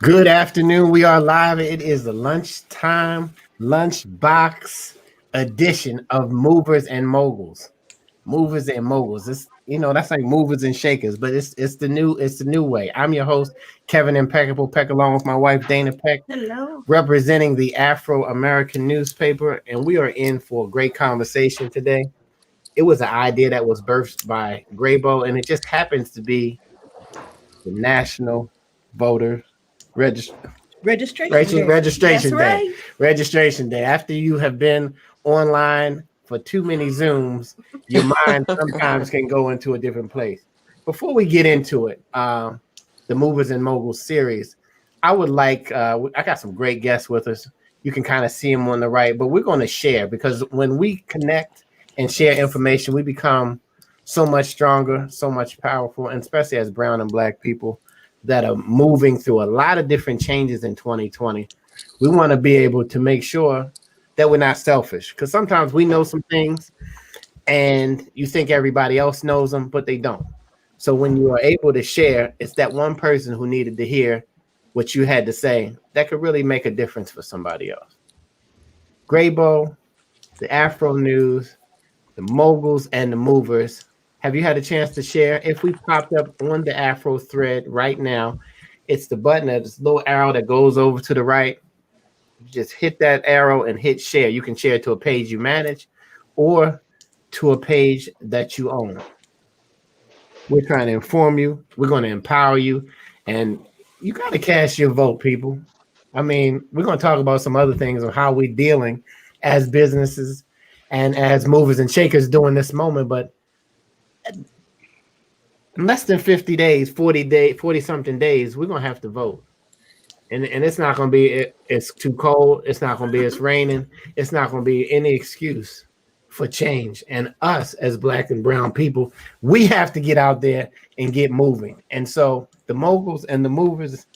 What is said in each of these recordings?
Good afternoon. We are live. It is the lunchbox edition of Movers and Moguls. Movers and Moguls. It's that's like movers and shakers, but it's the new way. I'm your host, Kevin Impeccable Peck, along with my wife Dana Peck, Hello. representing the Afro American newspaper, and we are in for a great conversation today. It was an idea that was birthed by Graybo, and it just happens to be the National Voter Registration Registration day. That's registration day. right. Registration day. After you have been online for too many Zooms, your mind sometimes can go into a different place. Before we get into it, the Movers and Moguls series, I would like, I got some great guests with us. You can kind of see them on the right, but we're going to share because when we connect and share information, we become so much stronger, so much powerful, and especially as brown and black people that are moving through a lot of different changes in 2020. We want to be able to make sure that we're not selfish because sometimes we know some things and you think everybody else knows them, but they don't. So when you are able to share, it's that one person who needed to hear what you had to say that could really make a difference for somebody else. Graybo, the Afro News, the Moguls, and the Movers. Have you had a chance to share? If we popped up on the Afro thread right now, it's the button, this little arrow that goes over to the right. You just hit that arrow and hit share. You can share to a page you manage or to a page that you own. We're trying to inform you. We're going to empower you. And you got to cast your vote, people. I mean, we're going to talk about some other things on how we're dealing as businesses and as movers and shakers during this moment. But in less than 50 days, 40 something days, we're going to have to vote. And it's not going to be, it's too cold. It's not going to be, it's raining. It's not going to be any excuse for change. And us as black and brown people, we have to get out there and get moving. And so the moguls and the movers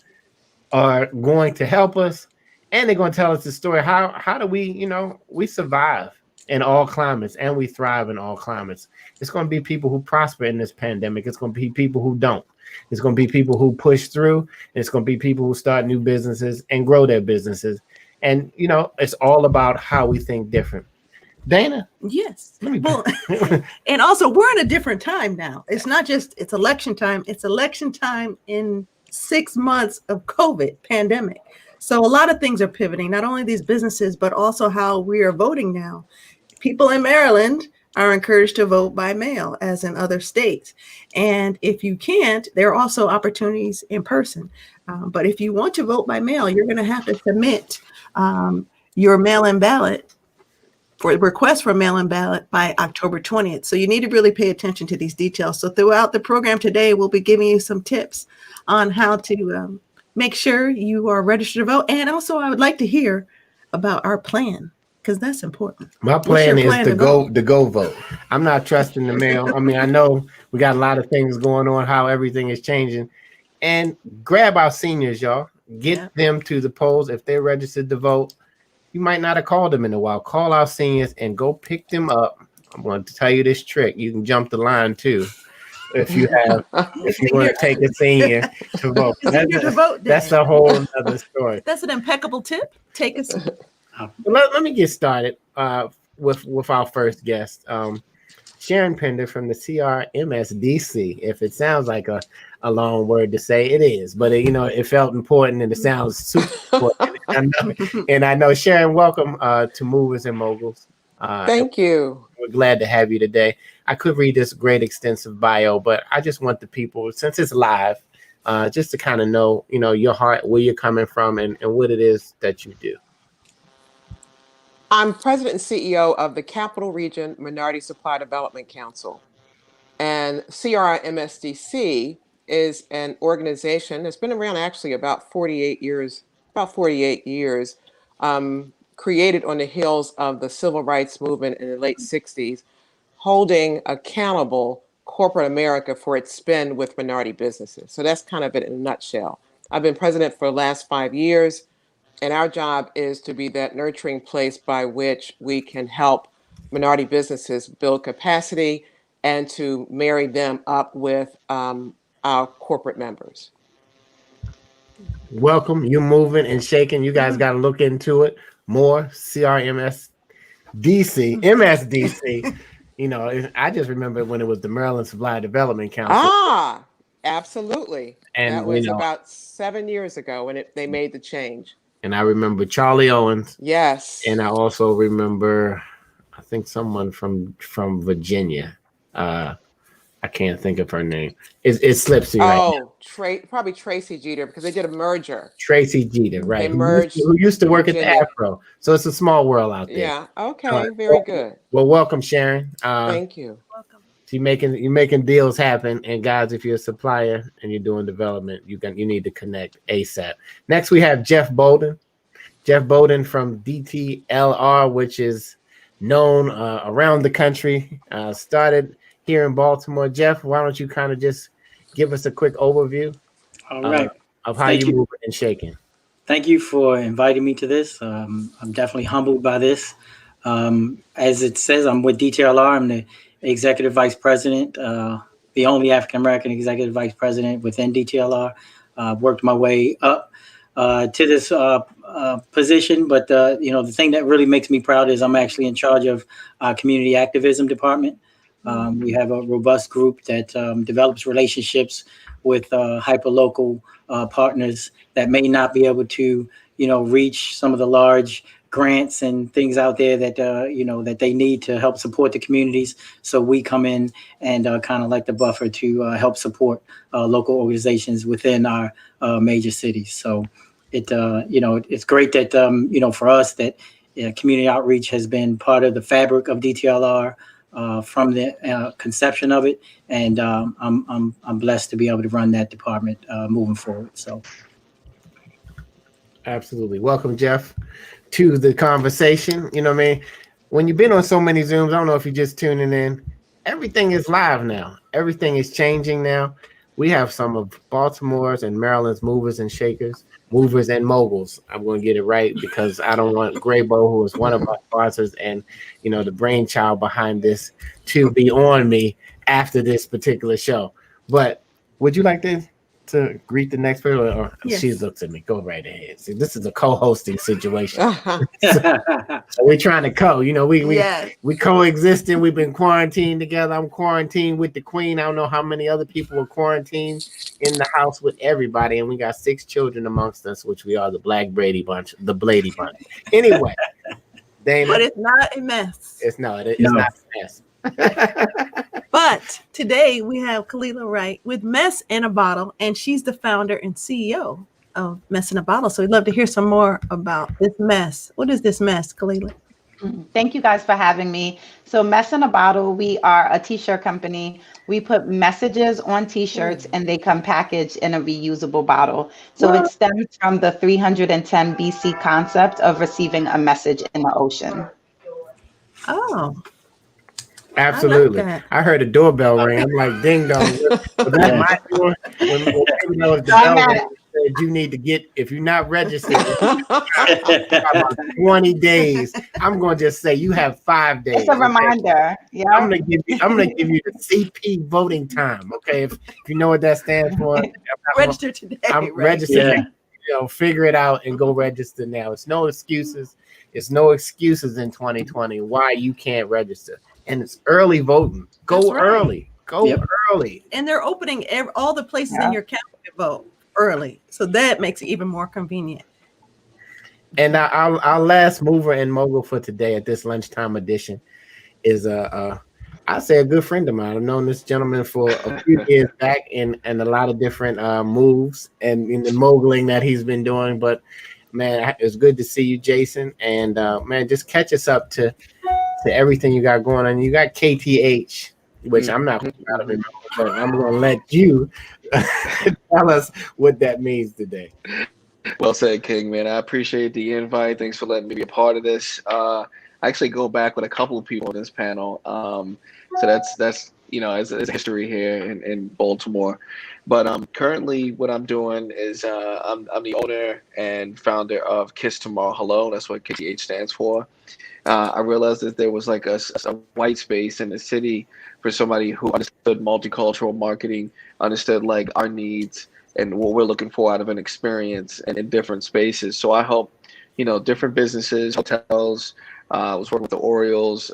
are going to help us, and they're going to tell us the story. How do we, we survive in all climates and we thrive in all climates. It's going to be people who prosper in this pandemic. It's going to be people who don't. It's going to be people who push through. And it's going to be people who start new businesses and grow their businesses. And, it's all about how we think different. Dana? Yes. Well, and also we're in a different time now. It's not just, it's election time. It's election time in 6 months of COVID pandemic. So a lot of things are pivoting, not only these businesses, but also how we are voting now. People in Maryland are encouraged to vote by mail, as in other states. And if you can't, there are also opportunities in person. But if you want to vote by mail, you're going to have to submit your mail-in ballot for a request for a mail-in ballot by October 20th. So you need to really pay attention to these details. So throughout the program today, we'll be giving you some tips on how to make sure you are registered to vote. And also, I would like to hear about our plan, because that's important. My plan is to go vote. I'm not trusting the mail. I mean, I know we got a lot of things going on, how everything is changing. And grab our seniors, y'all. Get them to the polls. If they're registered to vote, you might not have called them in a while. Call our seniors and go pick them up. I'm going to tell you this trick. You can jump the line too. If you want to take a senior to vote. That's a whole other story. That's an impeccable tip. Take us. Let me get started with our first guest, Sharon Pender from the CRMSDC. If it sounds like a long word to say, it is, but it felt important and it sounds super important. I know Sharon, welcome to Movers and Moguls. Thank you. We're glad to have you today. I could read this great extensive bio, but I just want the people, since it's live, just to kind of know, your heart, where you're coming from, and what it is that you do. I'm president and CEO of the Capital Region Minority Supply Development Council. And CRMSDC is an organization that's been around actually about 48 years, created on the heels of the civil rights movement in the late 60s, holding accountable corporate America for its spend with minority businesses. So that's kind of it in a nutshell. I've been president for the last 5 years. And our job is to be that nurturing place by which we can help minority businesses build capacity and to marry them up with our corporate members. welcome. You moving and shaking. You guys got to look into it more. CRMS DC, MSDC. You know, I just remember when it was the Maryland Supply Development Council, Ah, absolutely. That and was about 7 years ago when they made the change. and I remember Charlie Owens, Yes. and I also remember, I think someone from Virginia. I can't think of her name. It slips me right now. Oh, probably Tracy Jeter, because they did a merger. Tracy Jeter, right? They merged Who used to work at the Virginia. Afro. So it's a small world out there. Yeah. Okay. Very good. Well, welcome, Sharon. Thank you. Welcome. You're making deals happen, and guys, if you're a supplier and you're doing development, you need to connect ASAP. Next, we have Jeff Bolden. Jeff Bolden from DTLR, which is known around the country. Started here in Baltimore. Jeff, why don't you kind of just give us a quick overview? All right. Of how you move and shaking. Thank you for inviting me to this. I'm definitely humbled by this. As it says, I'm with DTLR. I'm the executive vice president, the only African American executive vice president within DTLR. Worked my way up to this position, but the thing that really makes me proud is I'm actually in charge of our community activism department. We have a robust group that develops relationships with hyperlocal partners that may not be able to, reach some of the large grants and things out there that that they need to help support the communities. So we come in and kind of like the buffer to help support local organizations within our major cities. So it's great that for us that community outreach has been part of the fabric of DTLR. From the conception of it, and I'm blessed to be able to run that department moving forward. So, absolutely, welcome, Jeff, to the conversation. You know what I mean? When you've been on so many Zooms, I don't know if you're just tuning in. Everything is live now. Everything is changing now. We have some of Baltimore's and Maryland's movers and shakers, movers and moguls. I'm going to get it right because I don't want Graybo, who is one of our sponsors and the brainchild behind this, to be on me after this particular show. But would you like to greet the next person? Or Yes. She looks at me. Go right ahead. See, this is a co-hosting situation. So we're trying to we coexisting. We've been quarantined together. I'm quarantined with the queen. I don't know how many other people are quarantined in the house with everybody, and we got 6 children amongst us, which we are the Black Brady bunch, the Blady bunch. Anyway, Dana, But it's not a mess. it's not a mess. But today we have Kalila Wright with Mess in a Bottle, and she's the founder and CEO of Mess in a Bottle. So we'd love to hear some more about this mess. What is this mess, Kalila? Thank you guys for having me. So Mess in a Bottle, we are a t-shirt company. We put messages on t-shirts and they come packaged in a reusable bottle. So it stems from the 310 BC concept of receiving a message in the ocean. Oh, Absolutely. I like that. I heard a doorbell ring. I'm like, ding dong. Was that my door? When the bell rang, said you need to get, if you're not registered, about 20 days. I'm going to just say you have 5 days. It's a reminder. Yeah. I'm gonna give you the CP voting time. Okay, if you know what that stands for, Register today. I'm right? registered. Figure it out and go register now. It's no excuses. It's no excuses in 2020 why you can't register. And it's early voting. Go That's right. early. Go early. And they're opening all the places in your county to vote early. So that makes it even more convenient. And our last mover and mogul for today at this lunchtime edition is I say a good friend of mine. I've known this gentleman for a few years back in a lot of different moves and in the moguling that he's been doing. But man, it's good to see you, Jason. And man, just catch us up to everything you got going on. You got KTH, which I'm not proud of, but I'm going to let you tell us what that means today. Well said, King, man. I appreciate the invite. Thanks for letting me be a part of this. I actually go back with a couple of people on this panel. So that's as a history here in Baltimore. But currently what I'm doing is I'm the owner and founder of Kiss Tomorrow Hello. That's what KTH stands for. I realized that there was like a white space in the city for somebody who understood multicultural marketing, understood like our needs, and what we're looking for out of an experience and in different spaces. So I help, different businesses, hotels. I was working with the Orioles,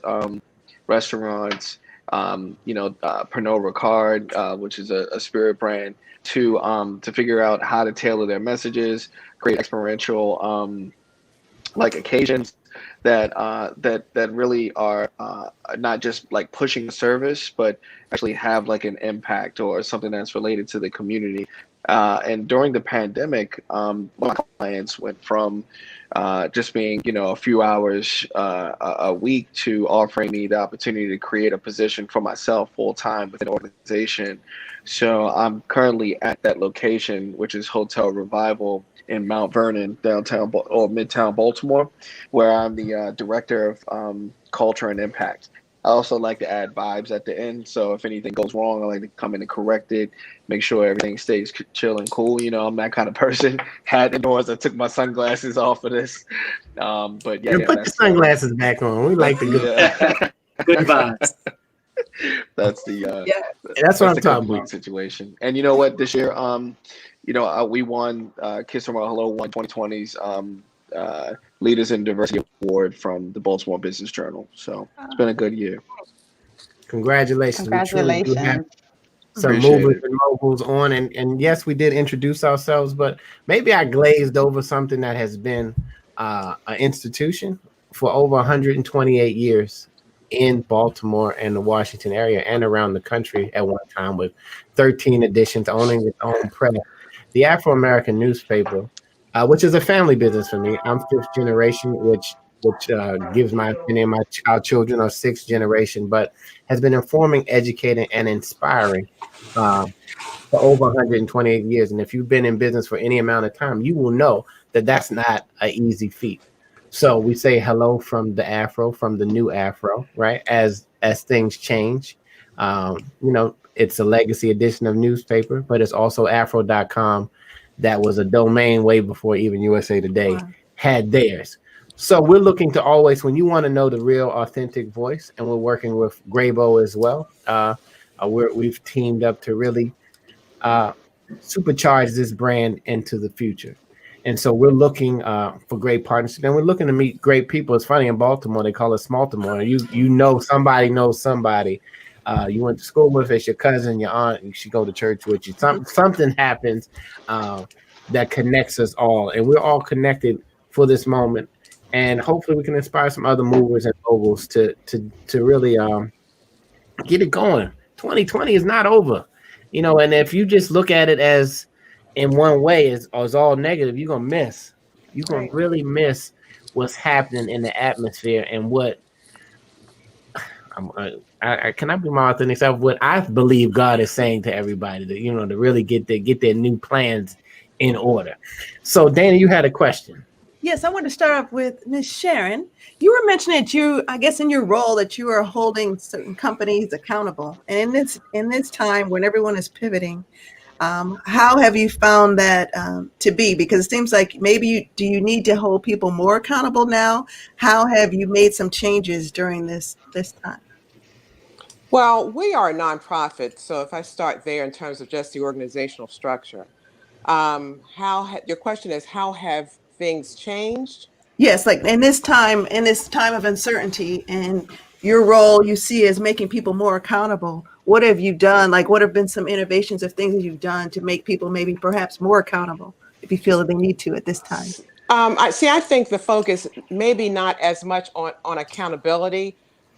restaurants, Pernod Ricard, which is a spirit brand, to figure out how to tailor their messages, create experiential like occasions that really are not just like pushing the service, but actually have like an impact or something that's related to the community. And during the pandemic, my clients went from just being, a few hours a week to offering me the opportunity to create a position for myself full time within an organization. So I'm currently at that location, which is Hotel Revival in Mount Vernon, downtown or Midtown Baltimore, where I'm the director of culture and impact. I also like to add vibes at the end. So if anything goes wrong, I like to come in and correct it, make sure everything stays chill and cool. I'm that kind of person. Hat indoors. I took my sunglasses off for this. But yeah, put your sunglasses back on. We like the good. Yeah. Good vibes. That's the that's what I'm talking about. Situation. And you know what? This year, we won Kiss from Our Hello won 2020's Leaders in Diversity Award from the Baltimore Business Journal. So it's been a good year. Congratulations. Congratulations. Some movers and moguls on, and yes, we did introduce ourselves, but maybe I glazed over something that has been an institution for over 128 years in Baltimore and the Washington area and around the country at one time, with 13 editions, owning its own press. The Afro American newspaper, which is a family business for me. I'm fifth generation, which gives my opinion. Our children are sixth generation, but has been informing, educating, and inspiring for over 128 years. And if you've been in business for any amount of time, you will know that that's not an easy feat. So we say hello from the Afro, from the new Afro, right? As things change, it's a legacy edition of newspaper, but it's also afro.com. That was a domain way before even USA Today had theirs. So we're looking to always, when you want to know the real authentic voice, and we're working with Graybo as well. We've teamed up to really supercharge this brand into the future. And so we're looking for great partnership, and we're looking to meet great people. It's funny, in Baltimore, they call us Baltimore. Somebody knows somebody. You went to school with, it's your cousin, your aunt, you should go to church with you. Something happens that connects us all, and we're all connected for this moment. And hopefully we can inspire some other movers and moguls to really get it going. 2020 is not over, and if you just look at it as in one way is all negative, you're gonna miss. You're gonna really miss what's happening in the atmosphere and what I cannot be my authentic self. What I believe God is saying to everybody to really get their new plans in order. So, Dana, you had a question. Yes, I want to start off with Ms. Sharon. You were mentioning that I guess in your role that you are holding certain companies accountable, and in this time when everyone is pivoting. How have you found that to be? Because it seems like maybe do you need to hold people more accountable now? How have you made some changes during this time? Well, we are a nonprofit, so if I start there in terms of just the organizational structure, your question is, how have things changed? Yes, like in this time of uncertainty, and your role you see as making people more accountable. What have you done? Like, what have been some innovations of things that you've done to make people maybe perhaps more accountable if you feel that they need to at this time? I think the focus maybe not as much on accountability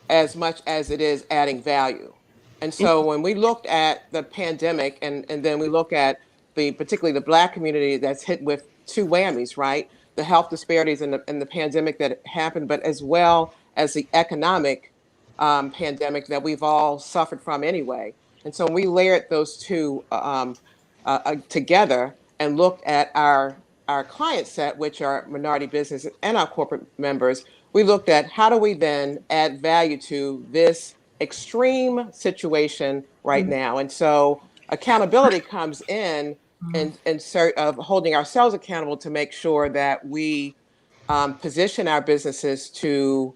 as much as it is adding value. And so when we looked at the pandemic and then we look at particularly the Black community that's hit with two whammies, right? The health disparities and the pandemic that happened, but as well as the economic pandemic that we've all suffered from anyway. And so we layered those two together and looked at our client set, which are minority businesses and our corporate members. We looked at how do we then add value to this extreme situation right now. And so accountability comes in sort of holding ourselves accountable to make sure that we position our businesses to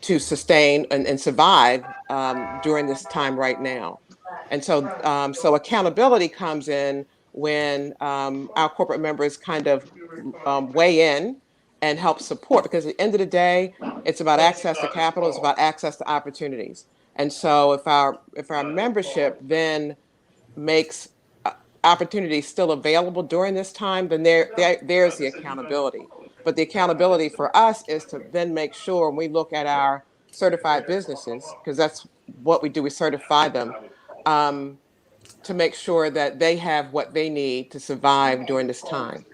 sustain and survive during this time right now. And so accountability comes in when our corporate members kind of weigh in and help support, because at the end of the day, it's about access to capital, it's about access to opportunities. And so if our membership then makes opportunities still available during this time, then there's the accountability. But the accountability for us is to then make sure when we look at our certified businesses, because that's what we do, we certify them, to make sure that they have what they need to survive during this time.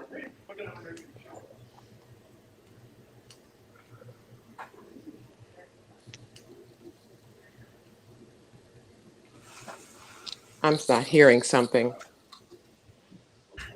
I'm not hearing something.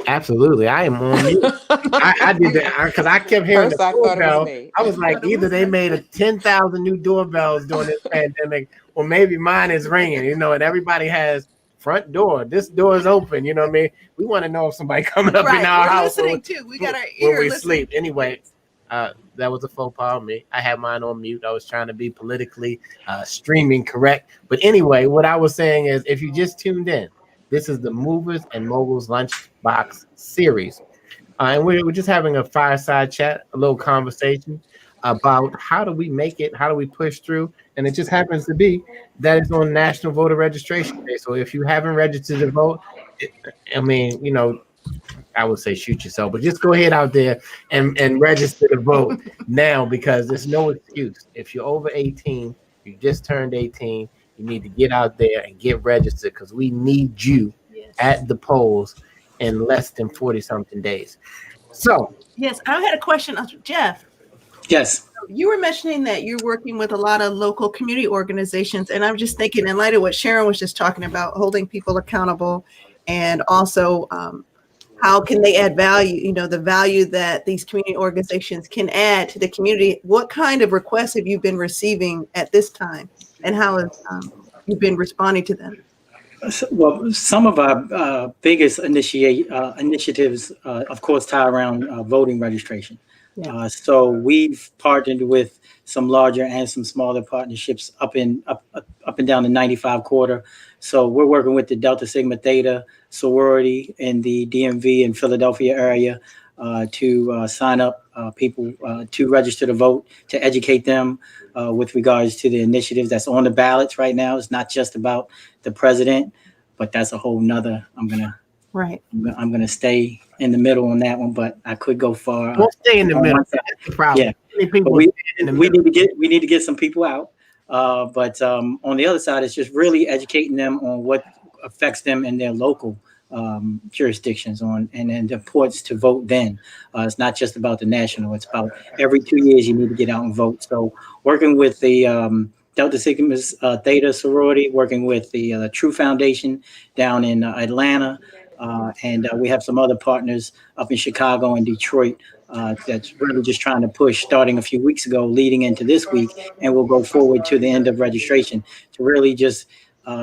Absolutely, I am on mute. I did that because I kept hearing First, the I thought it was doorbell. me. I was like, either they made 10,000 new doorbells during this pandemic, or maybe mine is ringing. You know, and everybody has front door. This door is open. You know what I mean? We want to know if somebody coming up in our house. Listening too. We got our when ear we listening. sleep. Anyway, that was a faux pas of me. I had mine on mute. I was trying to be politically streaming correct. But anyway, what I was saying is, if you just tuned in, this is the Movers and Moguls Lunchbox series. And we're just having a fireside chat, a little conversation about how do we make it, how do we push through. And it just happens to be that it's on National Voter Registration Day. So if you haven't registered to vote, I mean, you know, I would say shoot yourself, but just go ahead out there and register to vote now, because there's no excuse. If you're over 18, you just turned 18, you need to get out there and get registered, because we need you at the polls in less than 40-something days. So, yes, I had a question, Jeff. Yes. You were mentioning that you're working with a lot of local community organizations, and I'm just thinking, in light of what Sharon was just talking about, holding people accountable, and also how can they add value, you know, the value that these community organizations can add to the community. What kind of requests have you been receiving at this time, and how have you been responding to them? Well, some of our biggest initiatives, of course, tie around voting registration. Yeah. So we've partnered with some larger and some smaller partnerships up and down the 95 corridor. So we're working with the Delta Sigma Theta sorority in the DMV and Philadelphia area to sign up people to register to vote, to educate them with regards to the initiatives that's on the ballots right now. It's not just about the president, but that's a whole nother. I'm gonna stay in the middle on that one, but I could go far. Don't stay in the middle. That's the problem. Yeah, People we need to get some people out. But on the other side, it's just really educating them on what affects them in their local jurisdictions and the importance to vote then. It's not just about the national, it's about every 2 years you need to get out and vote. So working with the Delta Sigma Theta sorority, working with the True Foundation down in Atlanta, and we have some other partners up in Chicago and Detroit that's really just trying to push, starting a few weeks ago, leading into this week, and we'll go forward to the end of registration to really just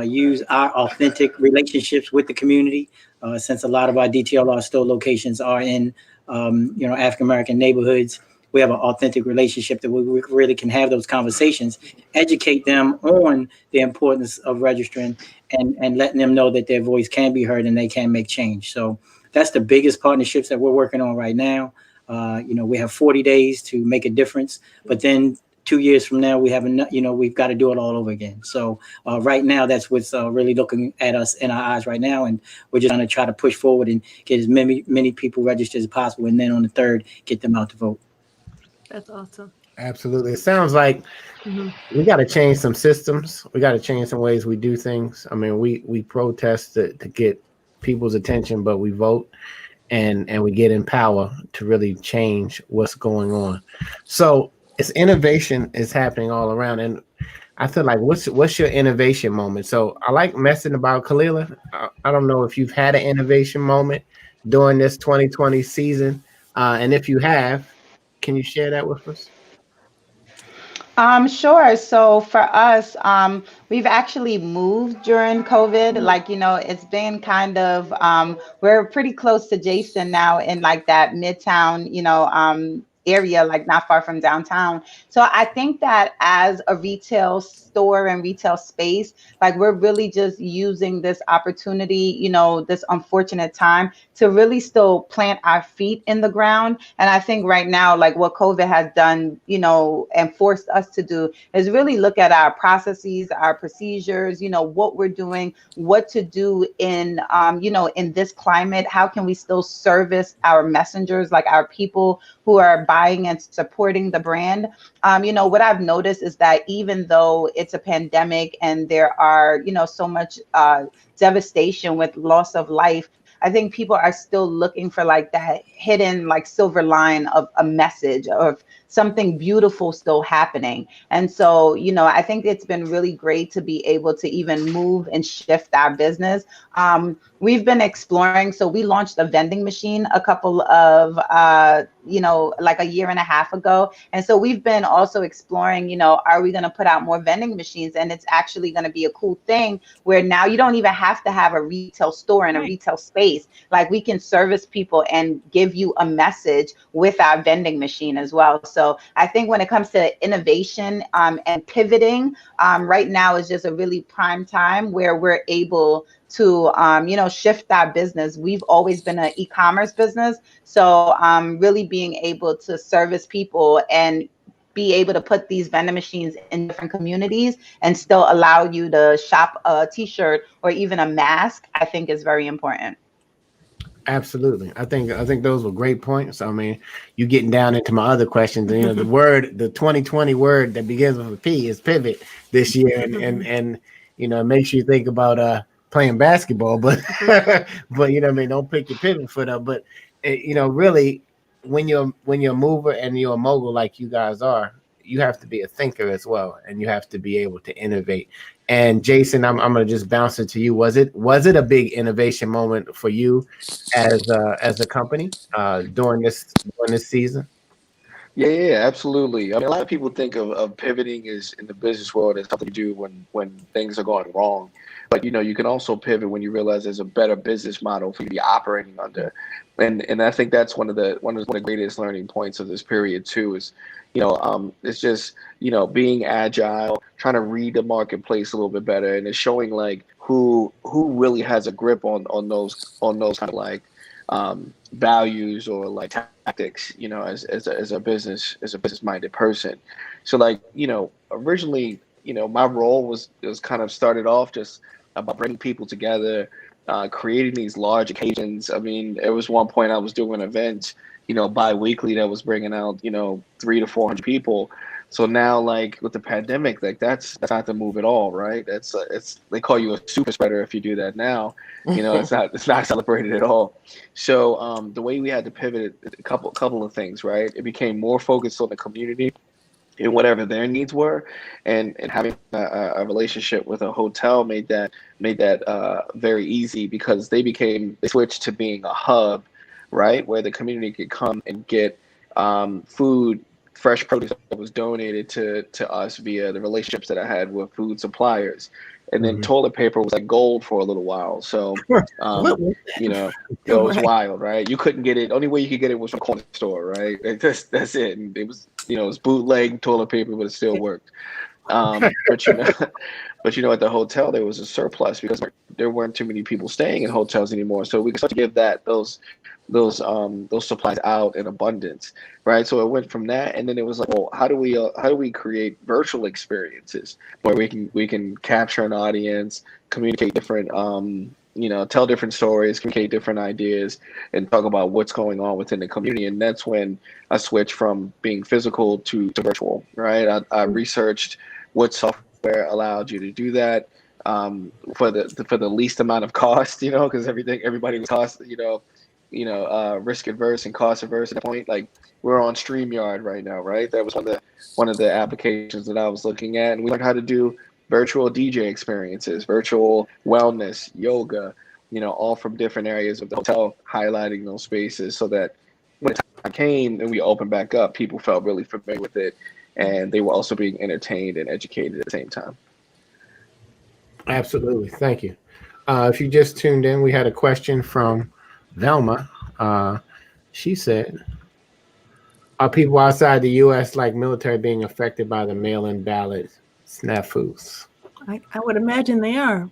use our authentic relationships with the community, since a lot of our DTLR store locations are in African American neighborhoods. We have an authentic relationship that we really can have those conversations, educate them on the importance of registering and letting them know that their voice can be heard and they can make change. So that's the biggest partnerships that we're working on right now. We have 40 days to make a difference, but then 2 years from now, we've got to do it all over again. So right now, that's what's really looking at us in our eyes right now. And we're just going to try to push forward and get as many people registered as possible. And then on the 3rd, get them out to vote. That's awesome. Absolutely. It sounds like we got to change some systems. We got to change some ways we do things. I mean, we protest to get people's attention, but we vote and we get in power to really change what's going on. So it's innovation is happening all around. And I feel like, what's your innovation moment? So I like messing about, Kalila. I don't know if you've had an innovation moment during this 2020 season. And if you have, can you share that with us? Sure. So for us, we've actually moved during COVID. Like, it's been kind of, we're pretty close to Jason now in like that Midtown, area, like not far from downtown. So I think that as a retail store and retail space, like we're really just using this opportunity, you know, this unfortunate time to really still plant our feet in the ground. And I think right now, like what COVID has done, you know, and forced us to do is really look at our processes, our procedures, you know, what we're doing, what to do in, you know, in this climate. How can we still service our messengers, like our people who are buying and supporting the brand? You know, what I've noticed is that even though it's a pandemic and there are, you know, so much devastation with loss of life, I think people are still looking for like that hidden like silver line of a message of something beautiful still happening. And so, you know, I think it's been really great to be able to even move and shift our business. We've been exploring. So we launched a vending machine a couple of, you know, like a year and a half ago. And so we've been also exploring, you know, are we going to put out more vending machines? And it's actually going to be a cool thing where now you don't even have to have a retail store and a retail space. Like we can service people and give you a message with our vending machine as well. So I think when it comes to innovation and pivoting, right now is just a really prime time where we're able to, you know, shift our business. We've always been an e-commerce business. So really being able to service people and be able to put these vending machines in different communities and still allow you to shop a t-shirt or even a mask, I think is very important. Absolutely. I think those were great points. I mean, you getting down into my other questions. You know, the 2020 word that begins with a P is pivot this year, and you know, it makes you think about playing basketball, but but you know what I mean, don't pick your pivot foot up. But you know, really, when you're a mover and you're a mogul like you guys are, you have to be a thinker as well, and you have to be able to innovate. And Jason, I'm gonna just bounce it to you. Was it a big innovation moment for you as a company during this season? Yeah, absolutely. I mean, a lot of people think of pivoting as in the business world as something you do when things are going wrong. But you know, you can also pivot when you realize there's a better business model for you to be operating under. And I think that's one of the greatest learning points of this period too is, you know, it's just, you know, being agile, trying to read the marketplace a little bit better, and it's showing like who really has a grip on those kind of like values or like tactics, you know, as a business minded person. So like, you know, originally, you know, my role was kind of started off just about bringing people together, creating these large occasions. I mean, there was one point I was doing events, you know, bi-weekly that was bringing out, you know, 300 to 400 people. So now, like with the pandemic, like that's not the move at all, right? It's they call you a super spreader if you do that now. You know, it's not celebrated at all. So the way we had to pivot, a couple of things, right? It became more focused on the community and whatever their needs were, and having a relationship with a hotel made that very easy because they switched to being a hub, right, where the community could come and get food, fresh produce that was donated to us via the relationships that I had with food suppliers. And then toilet paper was like gold for a little while. So, you know, it was wild, right? You couldn't get it. Only way you could get it was from a corner store, right? That's it. And it was, you know, it was bootleg toilet paper, but it still worked. But you know, at the hotel there was a surplus because there weren't too many people staying in hotels anymore. So we could start to give those supplies out in abundance, right? So it went from that, and then it was like, well, how do we create virtual experiences where we can capture an audience, communicate different, you know, tell different stories, communicate different ideas, and talk about what's going on within the community. And that's when I switched from being physical to virtual, right? I researched what software allowed you to do that for the least amount of cost, you know, because everybody was cost, risk adverse and cost averse at that point. Like we're on StreamYard right now, right? That was one of the applications that I was looking at, and we learned how to do virtual DJ experiences, virtual wellness, yoga, you know, all from different areas of the hotel, highlighting those spaces so that when the time came and we opened back up, people felt really familiar with it, and they were also being entertained and educated at the same time. Absolutely. Thank you. If you just tuned in, we had a question from Velma. She said, Are people outside the U.S. like military being affected by the mail-in ballot snafus? I would imagine they are.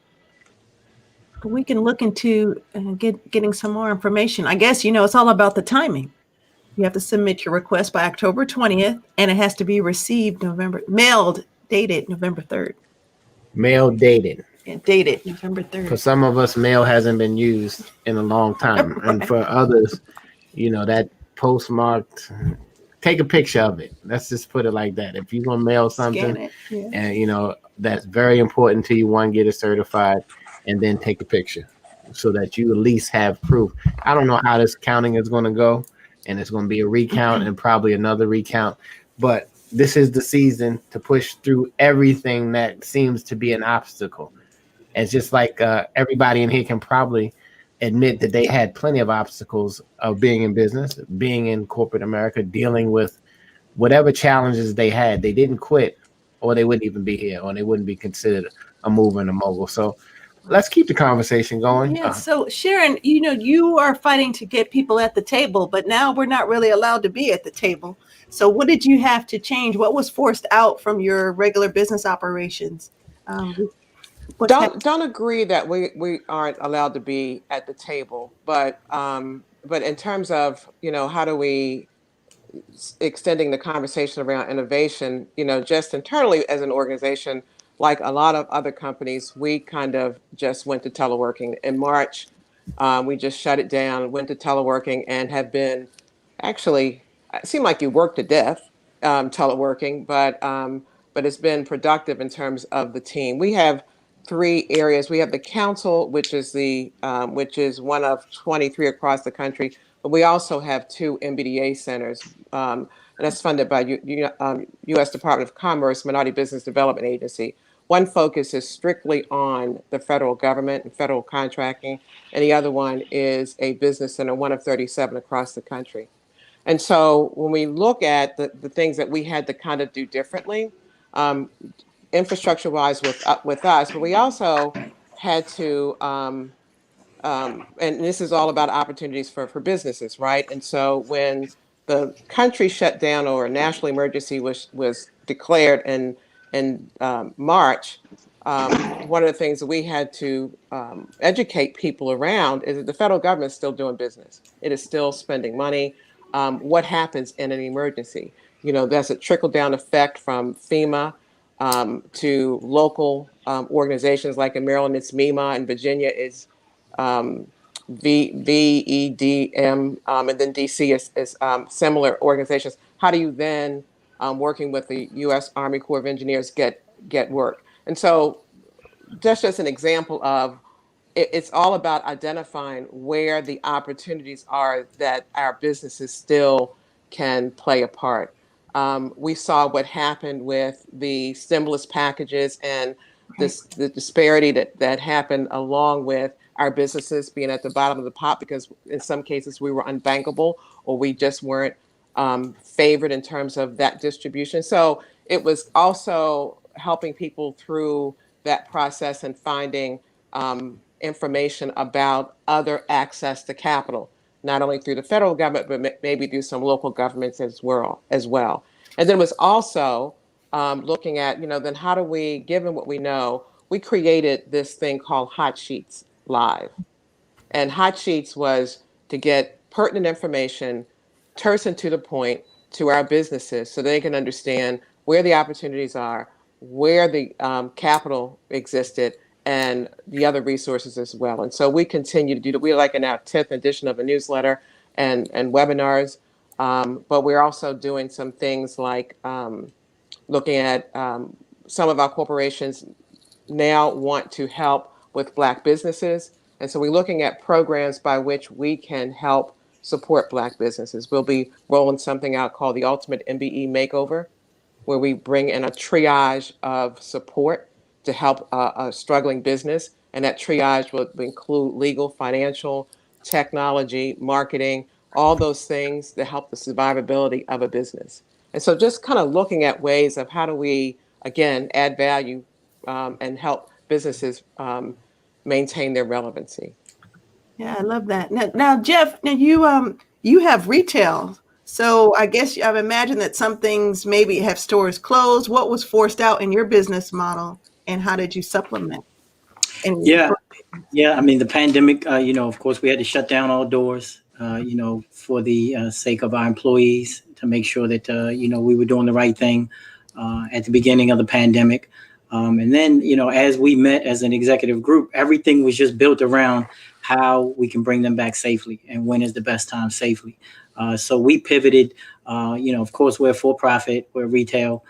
But we can look into getting some more information. I guess, it's all about the timing. You have to submit your request by October 20th, and it has to be received dated November 3rd. Mail dated. Yeah, dated November 3rd. For some of us, mail hasn't been used in a long time. Right. And for others, that postmarked, take a picture of it. Let's just put it like that. If you're going to mail something, Scan it. Yeah. and, that's very important to you, one, get it certified, and then take a picture so that you at least have proof. I don't know how this counting is going to go, and it's going to be a recount and probably another recount, but this is the season to push through everything that seems to be an obstacle. It's just like everybody in here can probably admit that they had plenty of obstacles of being in business, being in corporate America, dealing with whatever challenges they had. They didn't quit, or they wouldn't even be here, or they wouldn't be considered a mover and a mogul. So let's keep the conversation going. Yeah. So Sharon, you are fighting to get people at the table, but now we're not really allowed to be at the table. So what did you have to change? What was forced out from your regular business operations? Don't agree that we aren't allowed to be at the table, but in terms of how do we extending the conversation around innovation, just internally as an organization, like a lot of other companies, we kind of just went to teleworking in March. We just shut it down, went to teleworking, and have been actually, it seemed like you worked to death teleworking, but it's been productive in terms of the team. We have 3 areas. We have the council, which is one of 23 across the country, but we also have 2 MBDA centers, and that's funded by U.S. Department of Commerce, Minority Business Development Agency. One focus is strictly on the federal government and federal contracting, and the other one is a business center, one of 37 across the country. And so when we look at the things that we had to kind of do differently, infrastructure-wise with us, but we also had to, and this is all about opportunities for businesses, right? And so when the country shut down or a national emergency was declared in March, one of the things that we had to educate people around is that the federal government is still doing business. It is still spending money. What happens in an emergency? There's a trickle-down effect from FEMA to local organizations. Like in Maryland, it's MEMA. In Virginia, it's VEDM, and then DC is similar organizations. How do you then, working with the U.S. Army Corps of Engineers, get work? And so that's just an example of it's all about identifying where the opportunities are that our businesses still can play a part. We saw what happened with the stimulus packages and the disparity that happened along with our businesses being at the bottom of the pot because in some cases we were unbankable or we just weren't favored in terms of that distribution. So it was also helping people through that process and finding information about other access to capital, not only through the federal government, but maybe through some local governments as well. And then it was also looking at, then how do we, given what we know, we created this thing called Hot Sheets Live. And Hot Sheets was to get pertinent information, terse and to the point to our businesses so they can understand where the opportunities are, where the capital existed, and the other resources as well. And so we continue to do that. We're like in our 10th edition of a newsletter and webinars, but we're also doing some things like looking at some of our corporations now want to help with Black businesses. And so we're looking at programs by which we can help support Black businesses. We'll be rolling something out called the Ultimate MBE Makeover, where we bring in a triage of support to help a struggling business. And that triage will include legal, financial, technology, marketing, all those things that help the survivability of a business. And so just kind of looking at ways of how do we, again, add value and help businesses maintain their relevancy. Yeah, I love that. Now Jeff, you have retail. So I guess I've imagined that some things maybe have stores closed. What was forced out in your business model, and how did you supplement? And Yeah, yeah. I mean, the pandemic, of course, we had to shut down all doors, for the sake of our employees to make sure that, we were doing the right thing at the beginning of the pandemic. And then, as we met as an executive group, everything was just built around how we can bring them back safely and when is the best time safely. So we pivoted, of course, we're for profit, we're retail.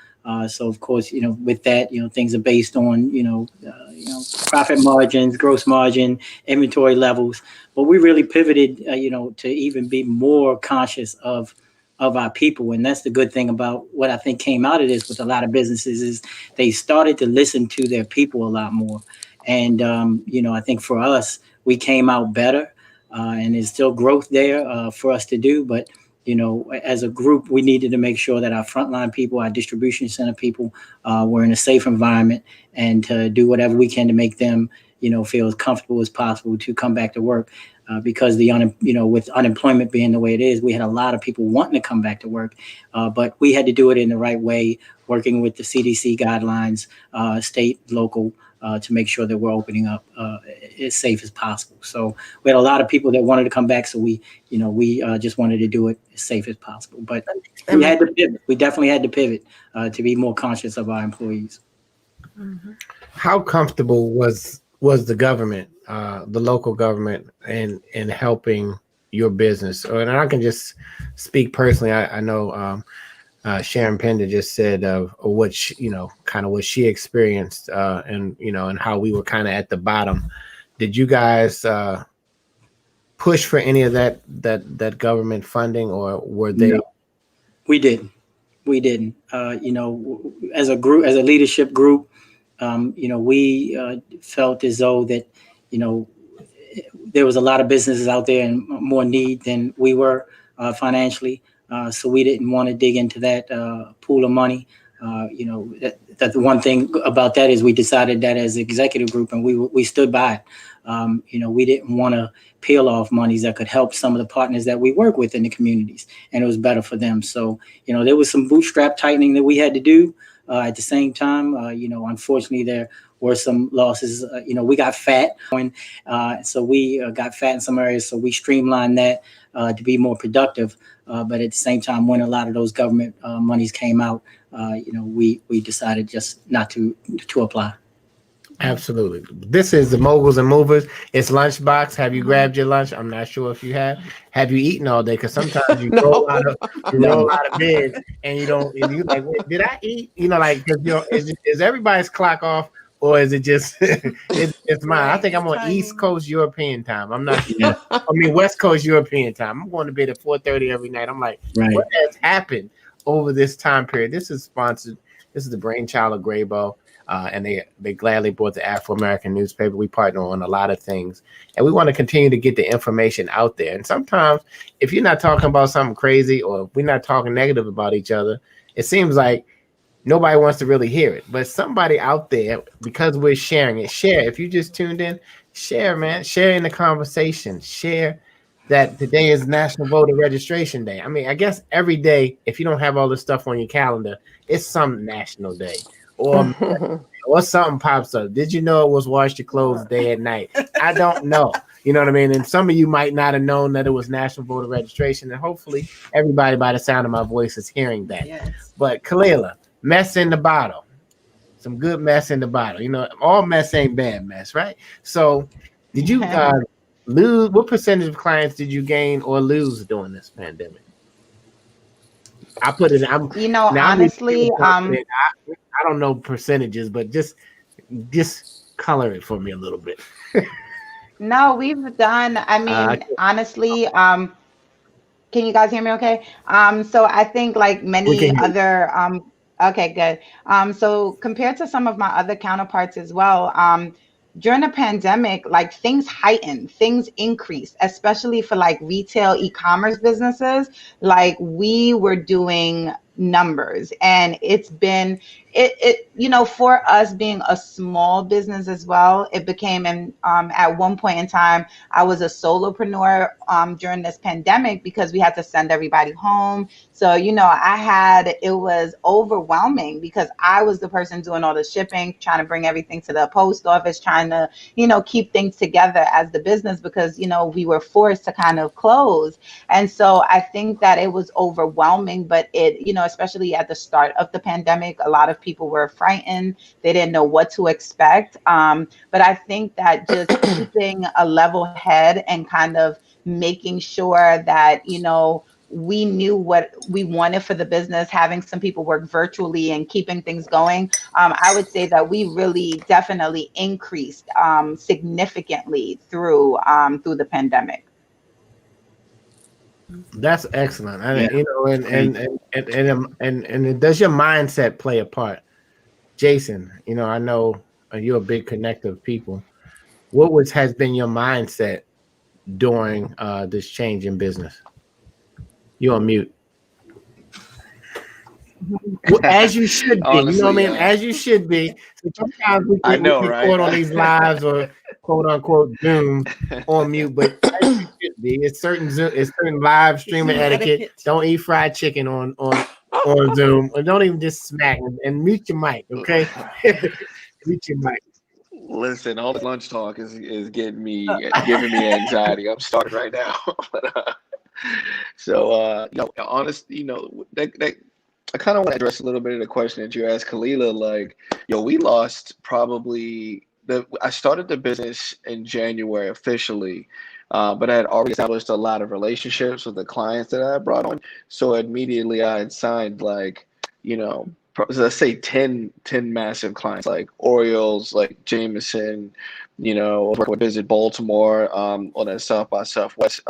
So of course, with that, things are based on, profit margins, gross margin, inventory levels. But we really pivoted, to even be more conscious of our people. And that's the good thing about what I think came out of this with a lot of businesses is they started to listen to their people a lot more. And, I think for us, we came out better and there's still growth there for us to do. But as a group, we needed to make sure that our frontline people, our distribution center people, were in a safe environment and to do whatever we can to make them, feel as comfortable as possible to come back to work. Because with unemployment being the way it is, we had a lot of people wanting to come back to work, but we had to do it in the right way, working with the CDC guidelines, state, local, to make sure that we're opening up as safe as possible. So we had a lot of people that wanted to come back. So we just wanted to do it as safe as possible. But we had to pivot. We definitely had to pivot to be more conscious of our employees. Mm-hmm. How comfortable was the government, the local government, in helping your business? And I can just speak personally. I know Sharon Pender just said of what kind of what she experienced, and how we were kind of at the bottom. Did you guys push for any of that government funding, or were they? No, we didn't. We didn't. As a group, as a leadership group, we felt as though that, there was a lot of businesses out there and more need than we were financially. So we didn't want to dig into that pool of money. That the one thing about that is we decided that as an executive group, and we stood by it. We didn't want to peel off monies that could help some of the partners that we work with in the communities, and it was better for them. So, there was some bootstrap tightening that we had to do. At the same time, unfortunately, there were some losses. We got fat, so we got fat in some areas. So we streamlined that to be more productive. But at the same time, when a lot of those government monies came out, we decided just not to apply. Absolutely. This is the Moguls and Movers. It's Lunchbox. Have you grabbed your lunch? I'm not sure if you have. Have you eaten all day? Because sometimes you roll out of bed and you don't. And you like, wait, did I eat? Because is everybody's clock off, or is it just it's mine? I think I'm on East Coast European time. I'm not. I mean West Coast European time. I'm going to bed at 4:30 every night. I'm like, what has happened over this time period? This is sponsored. This is the brainchild of Graybo. And they gladly bought the Afro American newspaper. We partner on a lot of things, and we want to continue to get the information out there. And sometimes, if you're not talking about something crazy, or if we're not talking negative about each other, it seems like nobody wants to really hear it. But somebody out there, because we're sharing it, share. If you just tuned in, share, man. Share in the conversation. Share that today is National Voter Registration Day. I mean, I guess every day, if you don't have all this stuff on your calendar, it's some national day. Or something pops up. Did you know it was wash your clothes day and night? I don't know. You know what I mean? And some of you might not have known that it was National Voter Registration. And hopefully everybody by the sound of my voice is hearing that. Yes. But Kalila, mess in the bottle. Some good mess in the bottle. All mess ain't bad mess, right? So did you lose? What percentage of clients did you gain or lose during this pandemic? I put it. Honestly, I don't know percentages, but just color it for me a little bit. No, we've done. I mean, honestly, can you guys hear me? Okay. So I think like many other. Okay, good. So compared to some of my other counterparts as well, during the pandemic, like things heightened, things increased, especially for like retail e-commerce businesses. Like we were doing numbers, and it's been it for us being a small business as well, it became, and at one point in time, I was a solopreneur during this pandemic because we had to send everybody home. So, it was overwhelming because I was the person doing all the shipping, trying to bring everything to the post office, trying to, keep things together as the business because, we were forced to kind of close. And so I think that it was overwhelming, but it, especially at the start of the pandemic, a lot of people were frightened. They didn't know what to expect. But I think that just keeping a level head and kind of making sure that, we knew what we wanted for the business, having some people work virtually and keeping things going. I would say that we really definitely increased significantly through the pandemic. That's excellent. Yeah. And does your mindset play a part? Jason, I know you're a big connector of people. What has been your mindset during this change in business? You're on mute. Well, as you should be. Honestly, what I mean? As you should be. So sometimes we I know, get right? caught on these lives or quote unquote Zoom on mute, but as you should be. It's certain live streaming etiquette. Don't eat fried chicken on Zoom, or don't even just smack and mute your mic, okay? Mute your mic. Listen, all this lunch talk is giving me anxiety. I'm starting right now. Honestly, I kind of want to address a little bit of the question that you asked Kalila. Like, we lost probably I started the business in January officially, but I had already established a lot of relationships with the clients that I had brought on. So immediately I had signed let's say 10 massive clients like Orioles, like Jameson, work with Visit Baltimore on a South by Southwest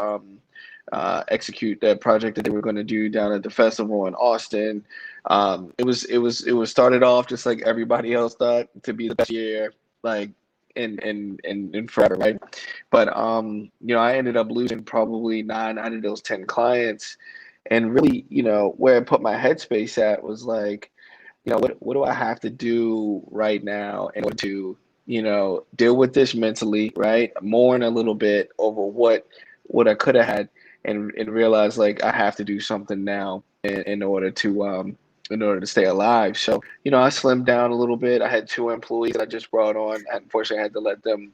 execute that project that they were going to do down at the festival in Austin. It was started off just like everybody else thought to be the best year, like in forever, right? But I ended up losing probably 9 out of those 10 clients, and really, where I put my headspace at was like, what do I have to do right now in order to, deal with this mentally, right? Mourn a little bit over what I could have had, and realize like I have to do something now in order to stay alive. So, I slimmed down a little bit. I had 2 employees that I just brought on. Unfortunately, I had to let them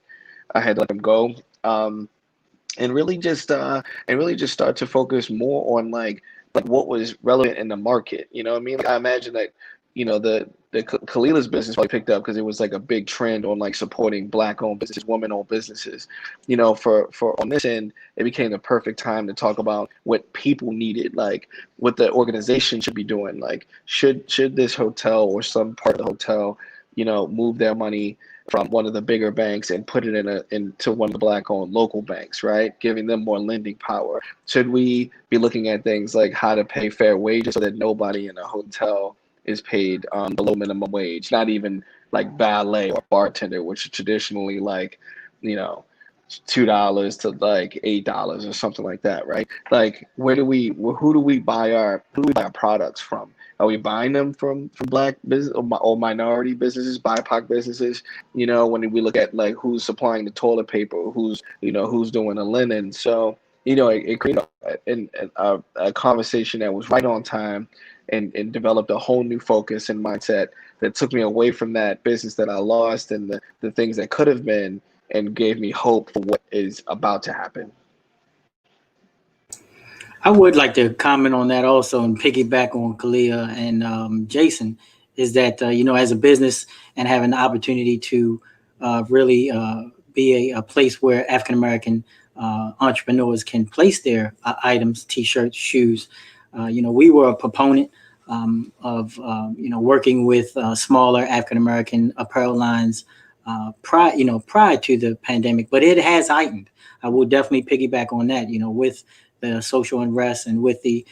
go. And really just start to focus more on like what was relevant in the market. You know what I mean? Like, I imagine that, the Kalila's business probably picked up because it was like a big trend on like supporting Black-owned businesses, women-owned businesses. For on this end, it became the perfect time to talk about what people needed, like what the organization should be doing. Like, should this hotel or some part of the hotel, move their money from one of the bigger banks and put it into one of the Black-owned local banks, right? Giving them more lending power. Should we be looking at things like how to pay fair wages so that nobody in a hotel is paid below minimum wage, not even like valet or bartender, which is traditionally like, $2 to like $8 or something like that, right? Like, who do we buy our products from? Are we buying them from Black business or minority businesses, BIPOC businesses? When we look at like who's supplying the toilet paper, who's doing the linen. So, it created a conversation that was right on time and developed a whole new focus and mindset that took me away from that business that I lost and the things that could have been, and gave me hope for what is about to happen. I would like to comment on that also and piggyback on Kalia and Jason, is that, as a business and having the opportunity to really be a place where African-American entrepreneurs can place their items, T-shirts, shoes. We were a proponent of working with smaller African-American apparel lines prior to the pandemic, but it has heightened. I will definitely piggyback on that, with the social unrest and with the,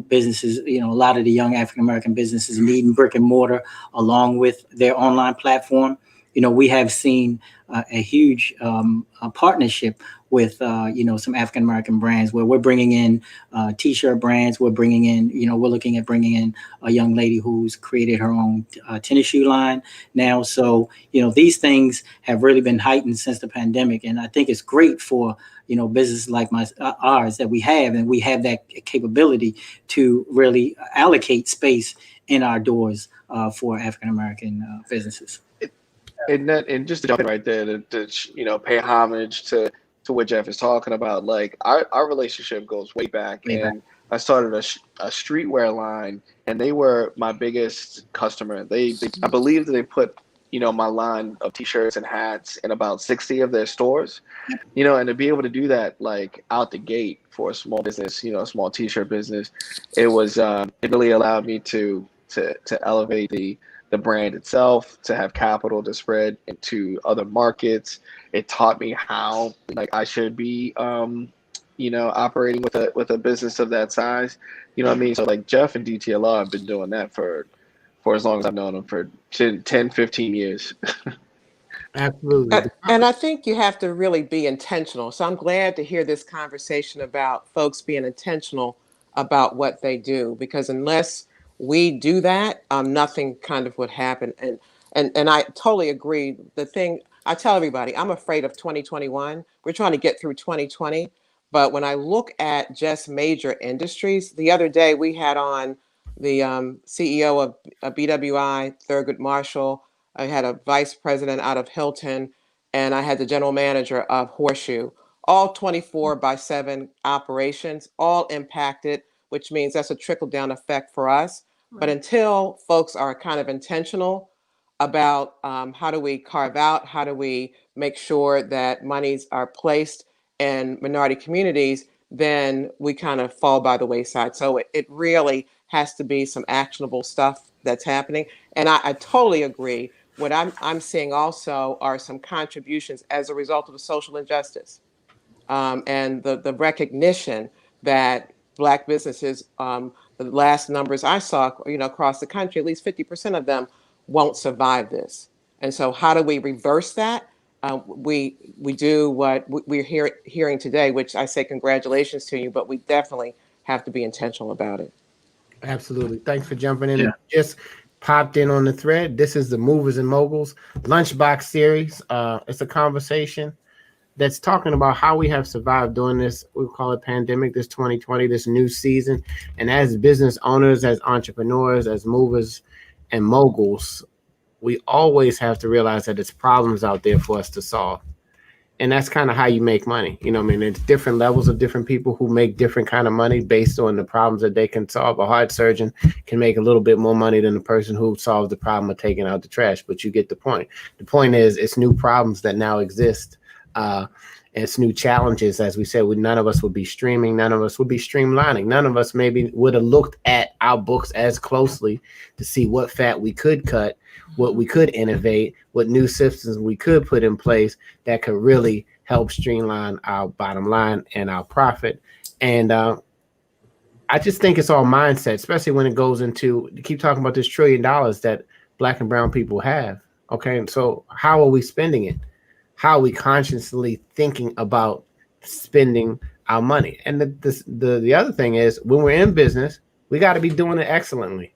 businesses, a lot of the young African-American businesses needing brick and mortar along with their online platform. We have seen a huge partnership with some African American brands where we're bringing in t-shirt brands. We're bringing in, we're looking at bringing in a young lady who's created her own tennis shoe line now. So, these things have really been heightened since the pandemic. And I think it's great for, businesses like ours that we have, and we have that capability to really allocate space in our doors for African American businesses. And just to jump in right there, to pay homage to what Jeff is talking about, like our relationship goes way back. And I started a streetwear line, and they were my biggest customer. They I believe that they put my line of t-shirts and hats in about 60 of their stores, and to be able to do that like out the gate for a small business, a small t-shirt business, it really allowed me to elevate the brand itself, to have capital to spread into other markets. It taught me how I should be operating with a business of that size. You know what I mean? So like Jeff and DTLR have been doing that for as long as I've known them, for 10, 15 years. Absolutely. And I think you have to really be intentional. So I'm glad to hear this conversation about folks being intentional about what they do, because unless we do that, nothing kind of would happen. And I totally agree. The thing I tell everybody, I'm afraid of 2021. We're trying to get through 2020. But when I look at just major industries, the other day we had on the CEO of BWI, Thurgood Marshall. I had a vice president out of Hilton, and I had the general manager of Horseshoe. All 24/7 operations, all impacted, which means that's a trickle-down effect for us. Right. But until folks are kind of intentional about how do we carve out, how do we make sure that monies are placed in minority communities, then we kind of fall by the wayside. So it really has to be some actionable stuff that's happening. And I totally agree. What I'm seeing also are some contributions as a result of the social injustice and the recognition that Black businesses, the last numbers I saw, across the country, at least 50% of them won't survive this. And so how do we reverse that? We do what we're hearing today, which I say congratulations to you, but we definitely have to be intentional about it. Absolutely. Thanks for jumping in. Yeah. Just popped in on the thread. This is the Movers and Moguls Lunchbox series. It's a conversation that's talking about how we have survived during this, we call it pandemic, this 2020, this new season. And as business owners, as entrepreneurs, as movers and moguls, we always have to realize that there's problems out there for us to solve. And that's kind of how you make money. There's different levels of different people who make different kind of money based on the problems that they can solve. A heart surgeon can make a little bit more money than the person who solves the problem of taking out the trash, but you get the point. The point is, it's new problems that now exist. It's new challenges. As we said, none of us would be streaming. None of us would be streamlining. None of us maybe would have looked at our books as closely to see what fat we could cut, what we could innovate, what new systems we could put in place that could really help streamline our bottom line and our profit. And I just think it's all mindset, especially when it goes into, keep talking about this $1 trillion that Black and brown people have. Okay. And so how are we spending it? How are we consciously thinking about spending our money? And the other thing is, when we're in business, we got to be doing it excellently.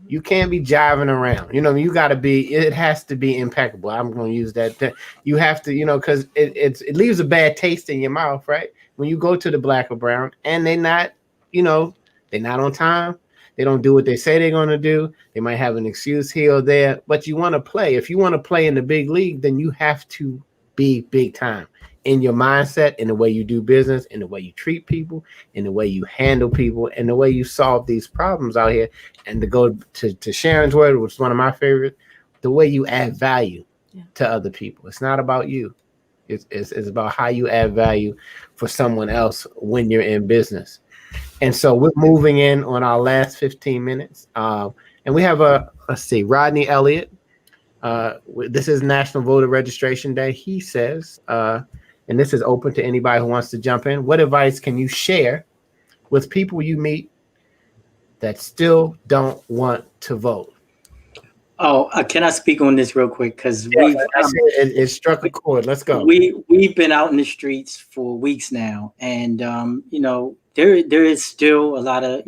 You can't be jiving around. You got to be, it has to be impeccable. I'm going to use that. You have to, because it leaves a bad taste in your mouth, right? When you go to the Black or brown and they're not on time. They don't do what they say they're going to do. They might have an excuse here or there, but you want to play. If you want to play in the big league, then you have to be big time in your mindset, in the way you do business, in the way you treat people, in the way you handle people, and the way you solve these problems out here. And to go to Sharon's word, which is one of my favorite, the way you add value to other people. It's not about you. It's about how you add value for someone else when you're in business. And so we're moving in on our last 15 minutes. And we have Rodney Elliott. This is National Voter Registration Day. He says, and this is open to anybody who wants to jump in, what advice can you share with people you meet that still don't want to vote? Oh, can I speak on this real quick? Because Yeah, it struck a chord. Let's go. we've been out in the streets for weeks now, and there is still a lot of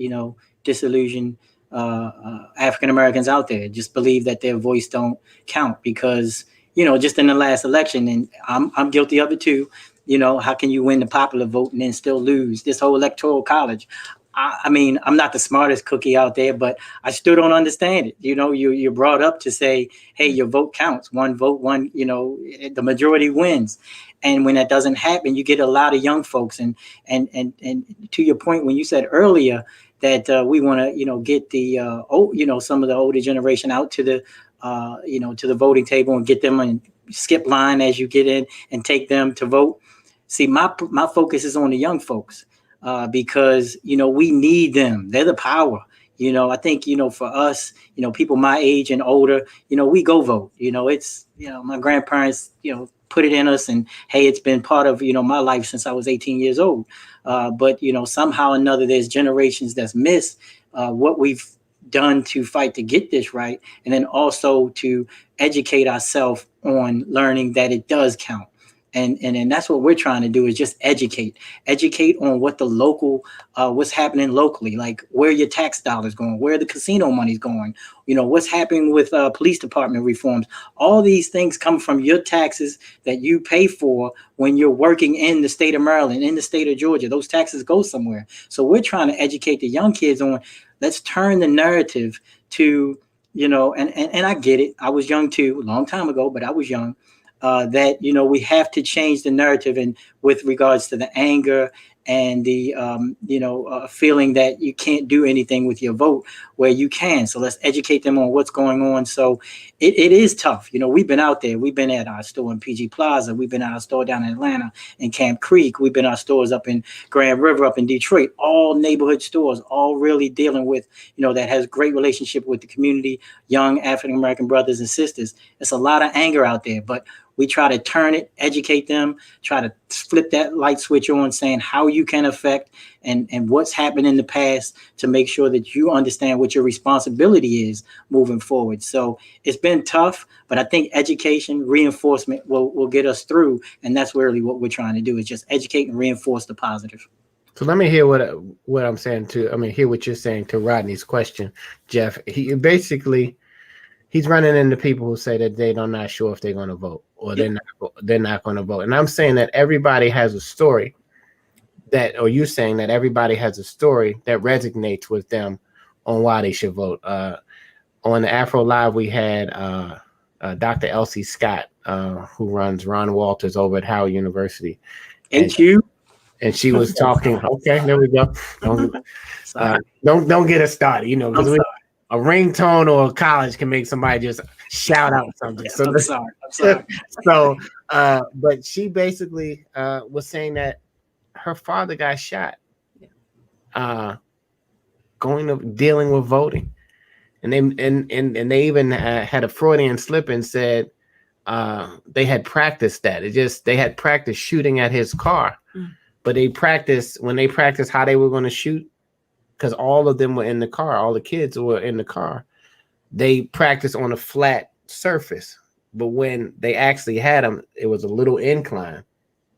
disillusioned African Americans out there. Just believe that their voice don't count because just in the last election, and I'm guilty of it too. How can you win the popular vote and then still lose this whole electoral college? I mean, I'm not the smartest cookie out there, but I still don't understand it. You're brought up to say, hey, your vote counts. One vote, the majority wins. And when that doesn't happen, you get a lot of young folks. And to your point, when you said earlier that we want to, get the, some of the older generation out to the, to the voting table and get them and skip line as you get in and take them to vote. See, my focus is on the young folks. Because we need them. They're the power. I think for us, people my age and older, we go vote. It's my grandparents, put it in us, and hey, it's been part of my life since I was 18 years old. But somehow or another, there's generations that's missed what we've done to fight to get this right, and then also to educate ourselves on learning that it does count. And that's what we're trying to do is just educate on what the local, what's happening locally, like where your tax dollars going, where the casino money's going, what's happening with police department reforms. All these things come from your taxes that you pay for when you're working in the state of Maryland, in the state of Georgia. Those taxes go somewhere. So we're trying to educate the young kids on, let's turn the narrative to, and I get it. I was young too, a long time ago, but I was young. That we have to change the narrative, and with regards to the anger and the feeling that you can't do anything with your vote where you can. So let's educate them on what's going on. So it is tough. We've been out there. We've been at our store in PG Plaza. We've been at our store down in Atlanta in Camp Creek. We've been at our stores up in Grand River, up in Detroit. All neighborhood stores, all really dealing with that has great relationship with the community, young African American brothers and sisters. It's a lot of anger out there, but we try to turn it, educate them, try to flip that light switch on, saying how you can affect and what's happened in the past to make sure that you understand what your responsibility is moving forward. So it's been tough, but I think education, reinforcement will get us through. And that's really what we're trying to do, is just educate and reinforce the positive. So let me hear what I'm saying hear what you're saying to Rodney's question, Jeff. He's running into people who say that they're not sure if they're going to vote or they're not going to vote. And I'm saying that everybody has a story or you're saying that everybody has a story that resonates with them on why they should vote. On the Afro Live, we had Dr. Elsie Scott, who runs Ron Walters over at Howard University. And she was talking. Okay, there we go. Don't get us started, because a ringtone or a college can make somebody just shout out something. Yes, I'm sorry. But she basically was saying that her father got shot dealing with voting. And they even had a Freudian slip and said they had practiced that. They had practiced shooting at his car. But when they practiced how they were going to shoot, because all of them were in the car, all the kids were in the car, they practiced on a flat surface. But when they actually had him, it was a little incline.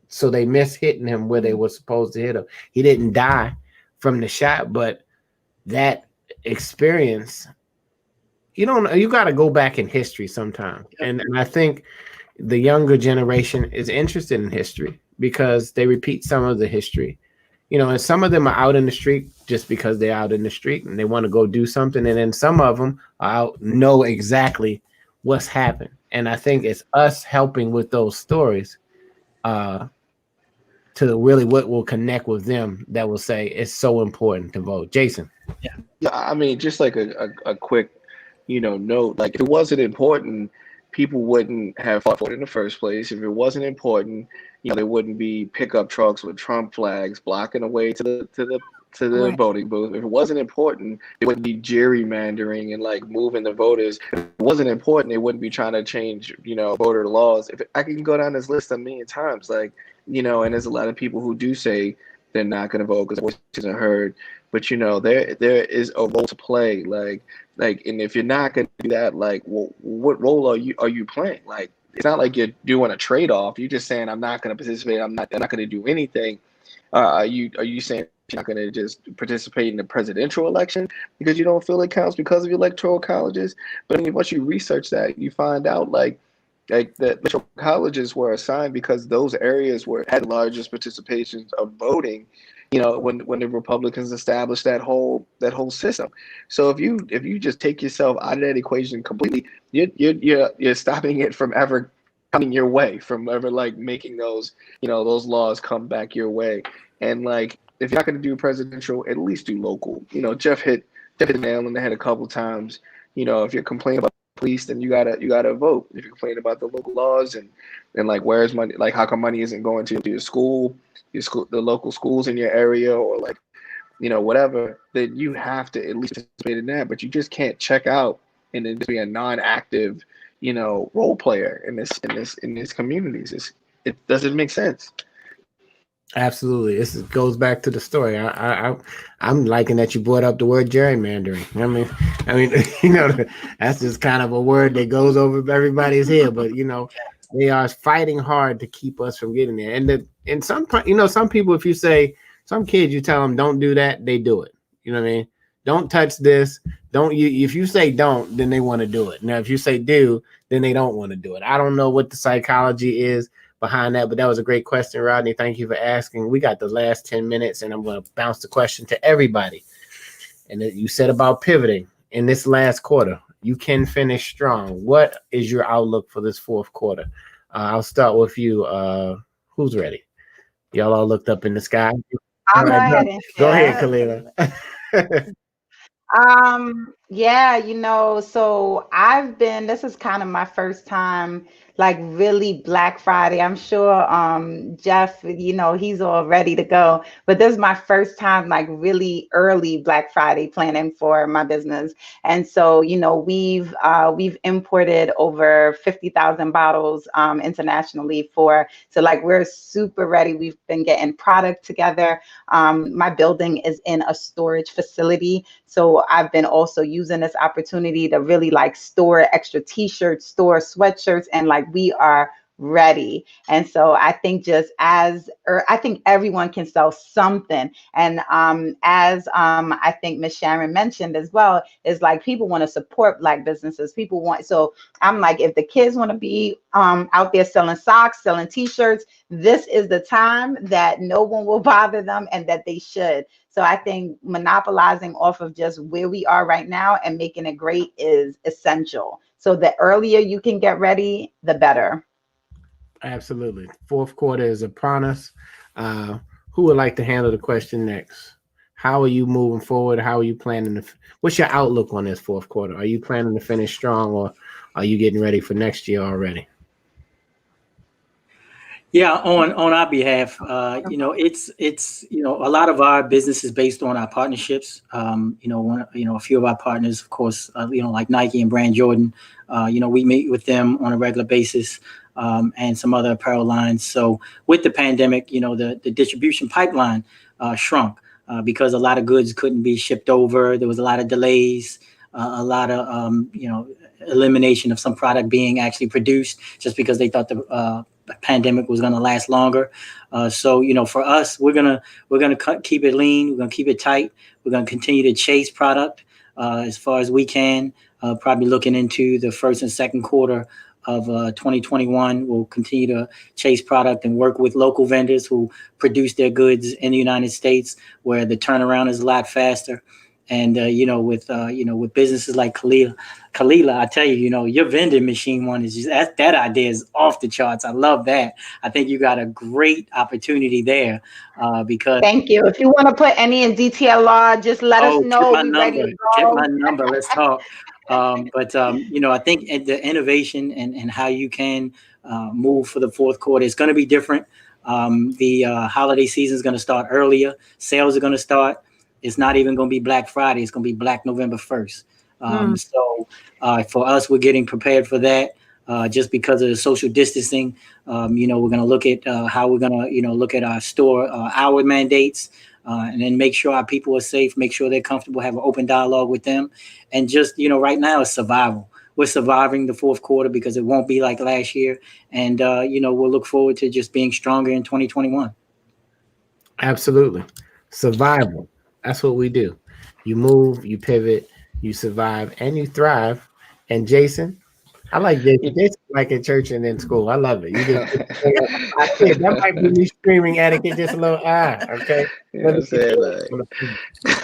So they missed hitting him where they were supposed to hit him. He didn't die from the shot, but that experience, you got to go back in history sometime. And I think the younger generation is interested in history because they repeat some of the history. And some of them are out in the street just because they're out in the street and they want to go do something. And then some of them are out, know exactly what's happened. And I think it's us helping with those stories to really what will connect with them that will say it's so important to vote. Jason. Yeah, I mean, just like a quick, note, like if it wasn't important, people wouldn't have fought for it in the first place. If it wasn't important, there wouldn't be pickup trucks with Trump flags blocking the way to the voting booth. If it wasn't important, it wouldn't be gerrymandering and like moving the voters. If it wasn't important, they wouldn't be trying to change, voter laws. If I can go down this list a million times, and there's a lot of people who do say, they're not going to vote because their voices are heard. But there is a role to play. And if you're not going to do that, like, well, what role are you playing? Like, it's not like you're doing a trade off. You're just saying, I'm not going to participate. I'm not going to do anything. Are you saying you're not going to just participate in the presidential election because you don't feel it counts because of electoral colleges? But I mean, once you research that, you find out like the electoral colleges were assigned because those areas had the largest participations of voting. When the Republicans established that whole system. So if you just take yourself out of that equation completely, you're stopping it from ever coming your way, from ever like making those laws come back your way. And like, if you're not going to do presidential, at least do local. Jeff hit the nail on the head a couple times. If you're complaining about the police, then you gotta vote. If you're complaining about the local laws and like, where's money? Like, how come money isn't going to your school, the local schools in your area, or like, whatever, then you have to at least participate in that. But you just can't check out and then just be a non-active, role player in these communities. It doesn't make sense. Absolutely. This goes back to the story. I'm liking that you brought up the word gerrymandering. I mean, that's just kind of a word that goes over everybody's head, but they are fighting hard to keep us from getting there. And some people, if you say, some kids, you tell them don't do that, they do it. You know what I mean? Don't touch this. If you say don't, then they want to do it. Now, if you say do, then they don't want to do it. I don't know what the psychology is behind that, but that was a great question, Rodney. Thank you for asking. We got the last 10 minutes, and I'm going to bounce the question to everybody. And you said about pivoting in this last quarter. You can finish strong. What is your outlook for this fourth quarter? I'll start with you. Who's ready? Y'all all looked up in the sky. I'll go right, ahead. go ahead, Kalila. Yeah, so this is kind of my first time, like, really Black Friday. I'm sure Jeff, he's all ready to go, but this is my first time, like, really early Black Friday planning for my business. And so, we've imported over 50,000 bottles internationally so like, we're super ready. We've been getting product together. My building is in a storage facility. So I've been also using this opportunity to really, like, store extra t-shirts, store sweatshirts, and like, we are ready. And so I think I think everyone can sell something. And as I think Miss Sharon mentioned as well, is like, people want to support Black businesses. So I'm like, if the kids want to be out there selling socks, selling t-shirts, this is the time that no one will bother them, and that they should. So I think monopolizing off of just where we are right now and making it great is essential. So the earlier you can get ready, the better. Absolutely. Fourth quarter is upon us. Who would like to handle the question next? How are you moving forward? How are you planning what's your outlook on this fourth quarter? Are you planning to finish strong, or are you getting ready for next year already? Yeah, on our behalf, it's a lot of our business is based on our partnerships. A few of our partners, of course, like Nike and Brand Jordan. We meet with them on a regular basis, and some other apparel lines. So with the pandemic, the distribution pipeline shrunk because a lot of goods couldn't be shipped over. There was a lot of delays, a lot of elimination of some product being actually produced just because they thought the pandemic was going to last longer. So for us, we're gonna keep it lean. We're gonna keep it tight. We're gonna continue to chase product as far as we can. Probably looking into the first and second quarter of 2021, we'll continue to chase product and work with local vendors who produce their goods in the United States, where the turnaround is a lot faster. And with businesses like Kalila, I tell you, your vending machine one is that idea is off the charts. I love that. I think you got a great opportunity there because. Thank you. If you want to put any in DTLR, just let us know. Get my number. Let's talk. I think the innovation and how you can move for the fourth quarter is going to be different. The holiday season is going to start earlier. Sales are going to start. It's not even going to be Black Friday. It's going to be Black November 1st. So for us, we're getting prepared for that. just because of the social distancing. We're going to look at how we're going to, look at our store hour mandates, and then make sure our people are safe, make sure they're comfortable, have an open dialogue with them. And just, right now it's survival. We're surviving the fourth quarter because it won't be like last year. And, we'll look forward to just being stronger in 2021. Absolutely. Survival. That's what we do. You move, you pivot, you survive, and you thrive. And Jason, I like Jason. Jason like in church and in school. I love it. You just that might be me screaming etiquette just a little. Okay. You know what I'm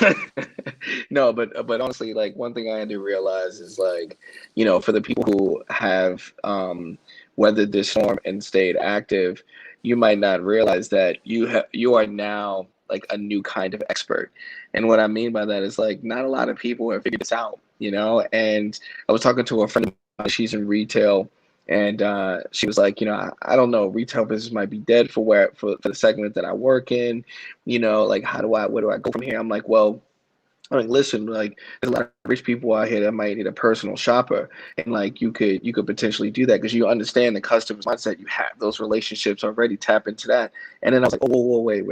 saying? No, but honestly, like one thing I had to realize is like, for the people who have weathered this storm and stayed active, you might not realize that you are now like a new kind of expert. And what I mean by that is like not a lot of people have figured this out, and I was talking to a friend of mine, she's in retail, and she was like, I don't know, retail business might be dead for the segment that I work in, like where do I go from here? I'm like, well, listen, like there's a lot of rich people out here that might need a personal shopper, and like you could potentially do that because you understand the customer's mindset. You have those relationships already. Tap into that. And then I was like, oh, wait.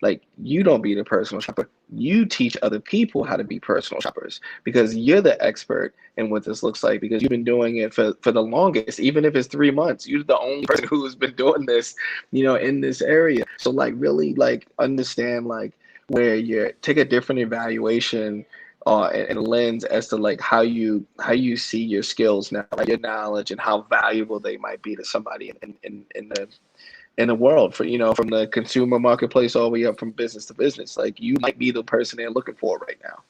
Like you don't be the personal shopper. You teach other people how to be personal shoppers because you're the expert in what this looks like because you've been doing it for the longest. Even if it's 3 months, you're the only person who has been doing this, in this area. So like really like understand like where you take a different evaluation and lens as to like how you see your skills now, like your knowledge and how valuable they might be to somebody in the world for from the consumer marketplace all the way up from business to business. Like you might be the person they're looking for right now.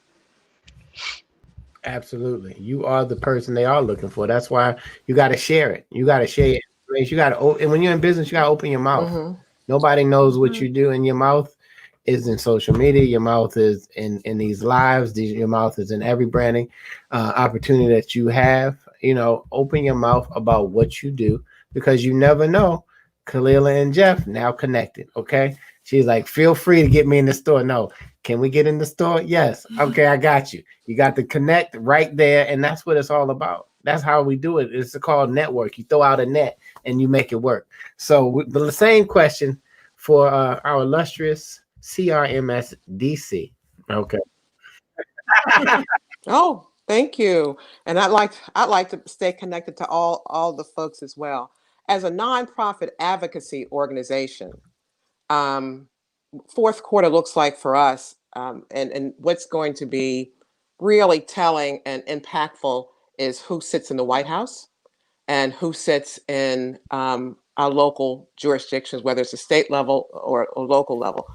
Absolutely. You are the person they are looking for. That's why you got to share it. You got to share your information. And when you're in business, you got to open your mouth. Mm-hmm. Nobody knows what you do, and your mouth is in social media. Your mouth is in these lives. Your mouth is in every branding opportunity that you have. Open your mouth about what you do because you never know. Kalila and Jeff now connected. Okay. She's like, feel free to get me in the store. No. Can we get in the store? Yes. Okay. I got you. You got to connect right there. And that's what it's all about. That's how we do it. It's called network. You throw out a net and you make it work. So the same question for our illustrious CRMS DC. Okay. Oh, thank you. And I'd like to stay connected to all the folks as well. As a nonprofit advocacy organization, fourth quarter looks like for us, and what's going to be really telling and impactful is who sits in the White House and who sits in our local jurisdictions, whether it's a state level or local level.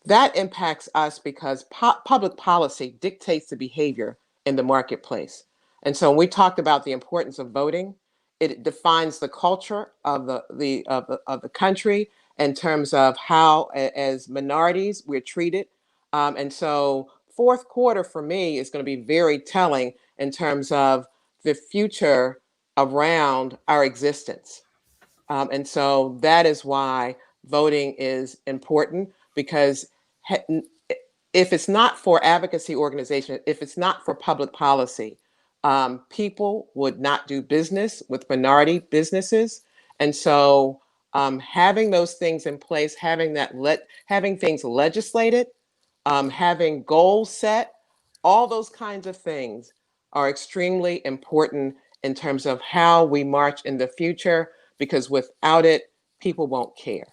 That impacts us because public policy dictates the behavior in the marketplace. And so when we talked about the importance of voting, it defines the culture of the country in terms of how, as minorities, we're treated. And so fourth quarter for me is going to be very telling in terms of the future around our existence. And so that is why voting is important because if it's not for advocacy organization, if it's not for public policy, people would not do business with minority businesses. And so having those things in place, having things legislated, having goals set, all those kinds of things are extremely important in terms of how we march in the future, because without it, people won't care.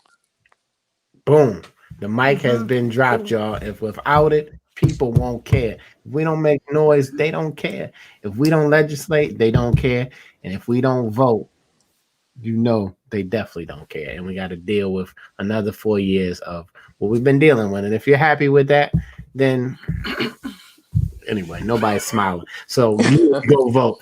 Boom. The mic has been dropped, y'all. If without it, people won't care. If we don't make noise, they don't care. If we don't legislate, they don't care. And if we don't vote, they definitely don't care. And we got to deal with another 4 years of what we've been dealing with. And if you're happy with that, then anyway, nobody's smiling. So you go vote.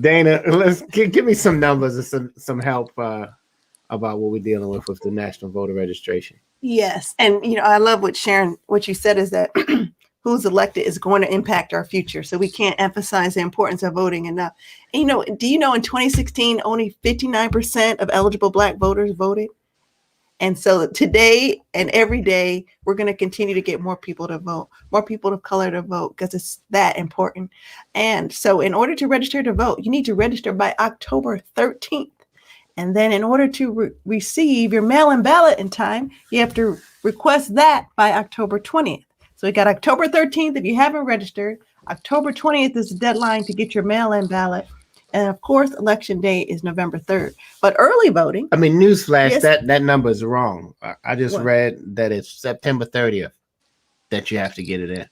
Dana, let's give me some numbers and some help about what we're dealing with the national voter registration. Yes. And, I love what you said is that who's elected is going to impact our future. So we can't emphasize the importance of voting enough. And, do you know in 2016, only 59% of eligible Black voters voted? And so today and every day, we're going to continue to get more people to vote, more people of color to vote, because it's that important. And so in order to register to vote, you need to register by October 13th. And then in order to receive your mail-in ballot in time, you have to request that by October 20th. So we got October 13th if you haven't registered. October 20th is the deadline to get your mail-in ballot. And of course, election day is November 3rd. But early voting. I mean, newsflash, Yes. that number is wrong. I just What? read that it's September 30th that you have to get it in.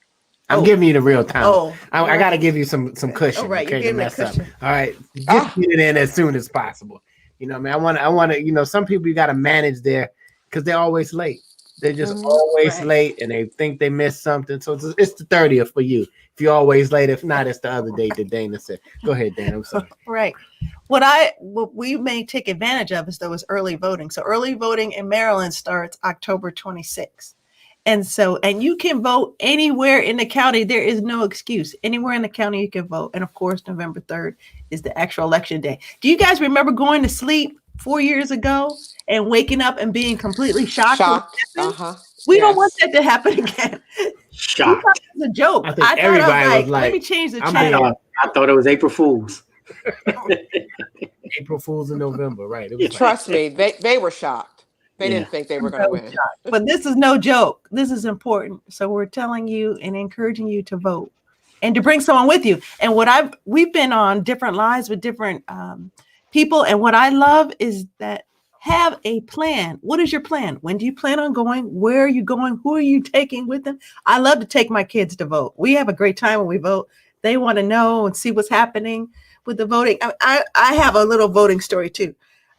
I'm Oh. giving you the real time. Oh, I got to give you some cushion. Oh, right. Okay, You're to giving me a mess up. cushion. All right, get it in as soon as possible. You know, I mean, I want to. You know, some people you got to manage there because they're always late. They're just always Right. late, and they think they missed something. So it's the 30th for you. If you're always late, if not, it's the other date that Dana said. Go ahead, Dana. I'm sorry. Right. What we may take advantage of is early voting. So early voting in Maryland starts October 26th. And you can vote anywhere in the county. There is no excuse. Anywhere in the county you can vote. And of course, November 3rd is the actual election day. Do you guys remember going to sleep 4 years ago and waking up and being completely shocked? We don't want that to happen again. Shocked. It was a joke. I think everybody was like, let me change the I'm channel. I thought it was April Fool's. April Fools in November, right? It was Trust me, they were shocked. They Yeah. didn't think they were going to win. But this is no joke. This is important. So we're telling you and encouraging you to vote and to bring someone with you. And we've been on different lives with different people. And what I love is that have a plan. What is your plan? When do you plan on going? Where are you going? Who are you taking with them? I love to take my kids to vote. We have a great time when we vote. They want to know and see what's happening with the voting. I have a little voting story too.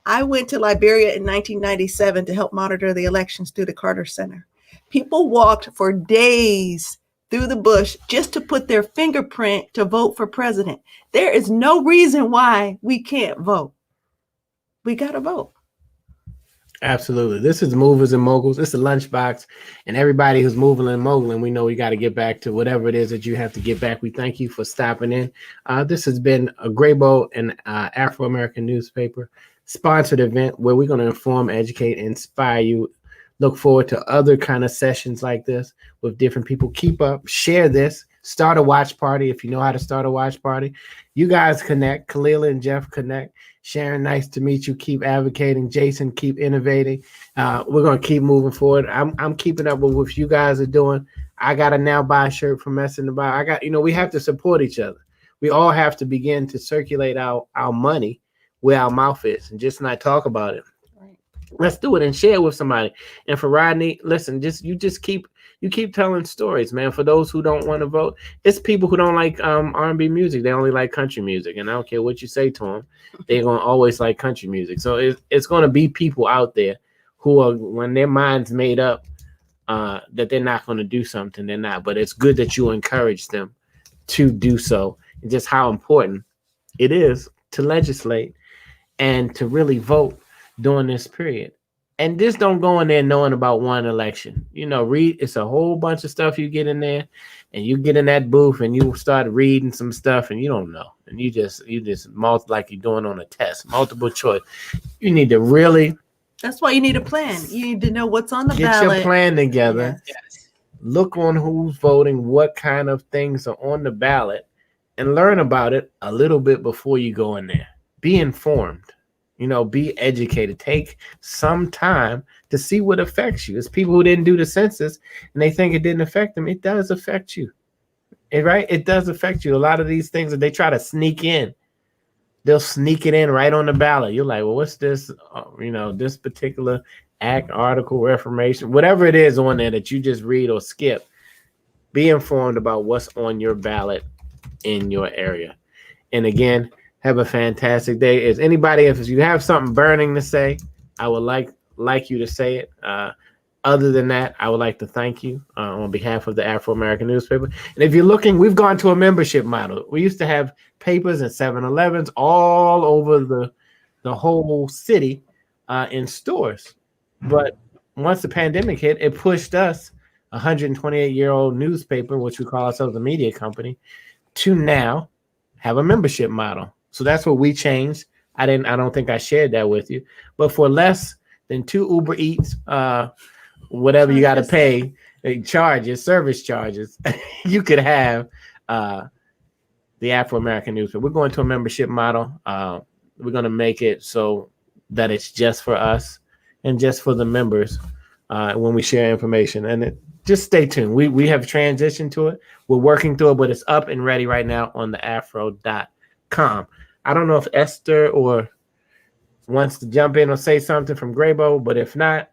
I went to Liberia in 1997 to help monitor the elections through the Carter Center. People walked for days through the bush just to put their fingerprint to vote for president. There is no reason why we can't vote. We got to vote. Absolutely. This is Movers and Moguls. It's the lunchbox, and everybody who's moving and mogling, we know we got to get back to whatever it is that you have to get back. We thank you for stopping in. This has been a Graybo and Afro American newspaper sponsored event where we're going to inform, educate, inspire you. Look forward to other kind of sessions like this with different people. Keep up, share this, start a watch party. If you know how to start a watch party, you guys connect. Khalil and Jeff connect. Sharon, nice to meet you. Keep advocating. Jason, keep innovating. We're going to keep moving forward. I'm keeping up with what you guys are doing. I got to now buy a shirt from Messing About. We have to support each other. We all have to begin to circulate our money where our mouth is and just not talk about it. Right. Let's do it and share it with somebody. And for Rodney, listen, you keep telling stories, man. For those who don't want to vote, it's people who don't like R&B music. They only like country music. And I don't care what you say to them, they're going to always like country music. So it's going to be people out there who are, when their mind's made up, that they're not going to do something, they're not. But it's good that you encourage them to do so, and just how important it is to legislate and to really vote during this period. And just don't go in there knowing about one election. Read. It's a whole bunch of stuff you get in there, and you get in that booth and you start reading some stuff and you don't know. And you just like you're doing on a test, multiple choice. You need to really. That's why you need a plan. You need to know what's on the get ballot. Your plan together. Yes. Look on who's voting, what kind of things are on the ballot, and learn about it a little bit before you go in there. Be informed, be educated. Take some time to see what affects you. It's people who didn't do the census and they think it didn't affect them. It does affect you, right? It does affect you. A lot of these things that they try to sneak in, they'll sneak it in right on the ballot. You're like, well, what's this? This particular act, article, reformation, whatever it is on there that you just read or skip. Be informed about what's on your ballot in your area. And again, have a fantastic day. If you have something burning to say, I would like you to say it. Other than that, I would like to thank you on behalf of the Afro American newspaper. And if you're looking, we've gone to a membership model. We used to have papers and 7-Elevens all over the whole city in stores. But once the pandemic hit, it pushed us, a 128-year-old newspaper, which we call ourselves a media company, to now have a membership model. So that's what we changed. I don't think I shared that with you. But for less then 2 Uber Eats, whatever you got to pay, service charges, you could have the Afro American newspaper. We're going to a membership model. We're going to make it so that it's just for us and just for the members when we share information. And just stay tuned. We have transitioned to it. We're working through it, but it's up and ready right now on the afro.com. I don't know if Esther or wants to jump in or say something from Graybo, but if not,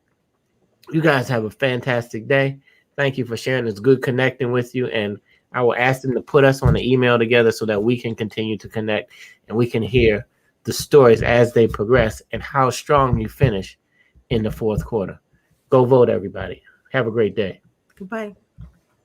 you guys have a fantastic day. Thank you for sharing. It's good connecting with you. And I will ask them to put us on the email together so that we can continue to connect and we can hear the stories as they progress and how strong you finish in the fourth quarter. Go vote, everybody. Have a great day. Goodbye.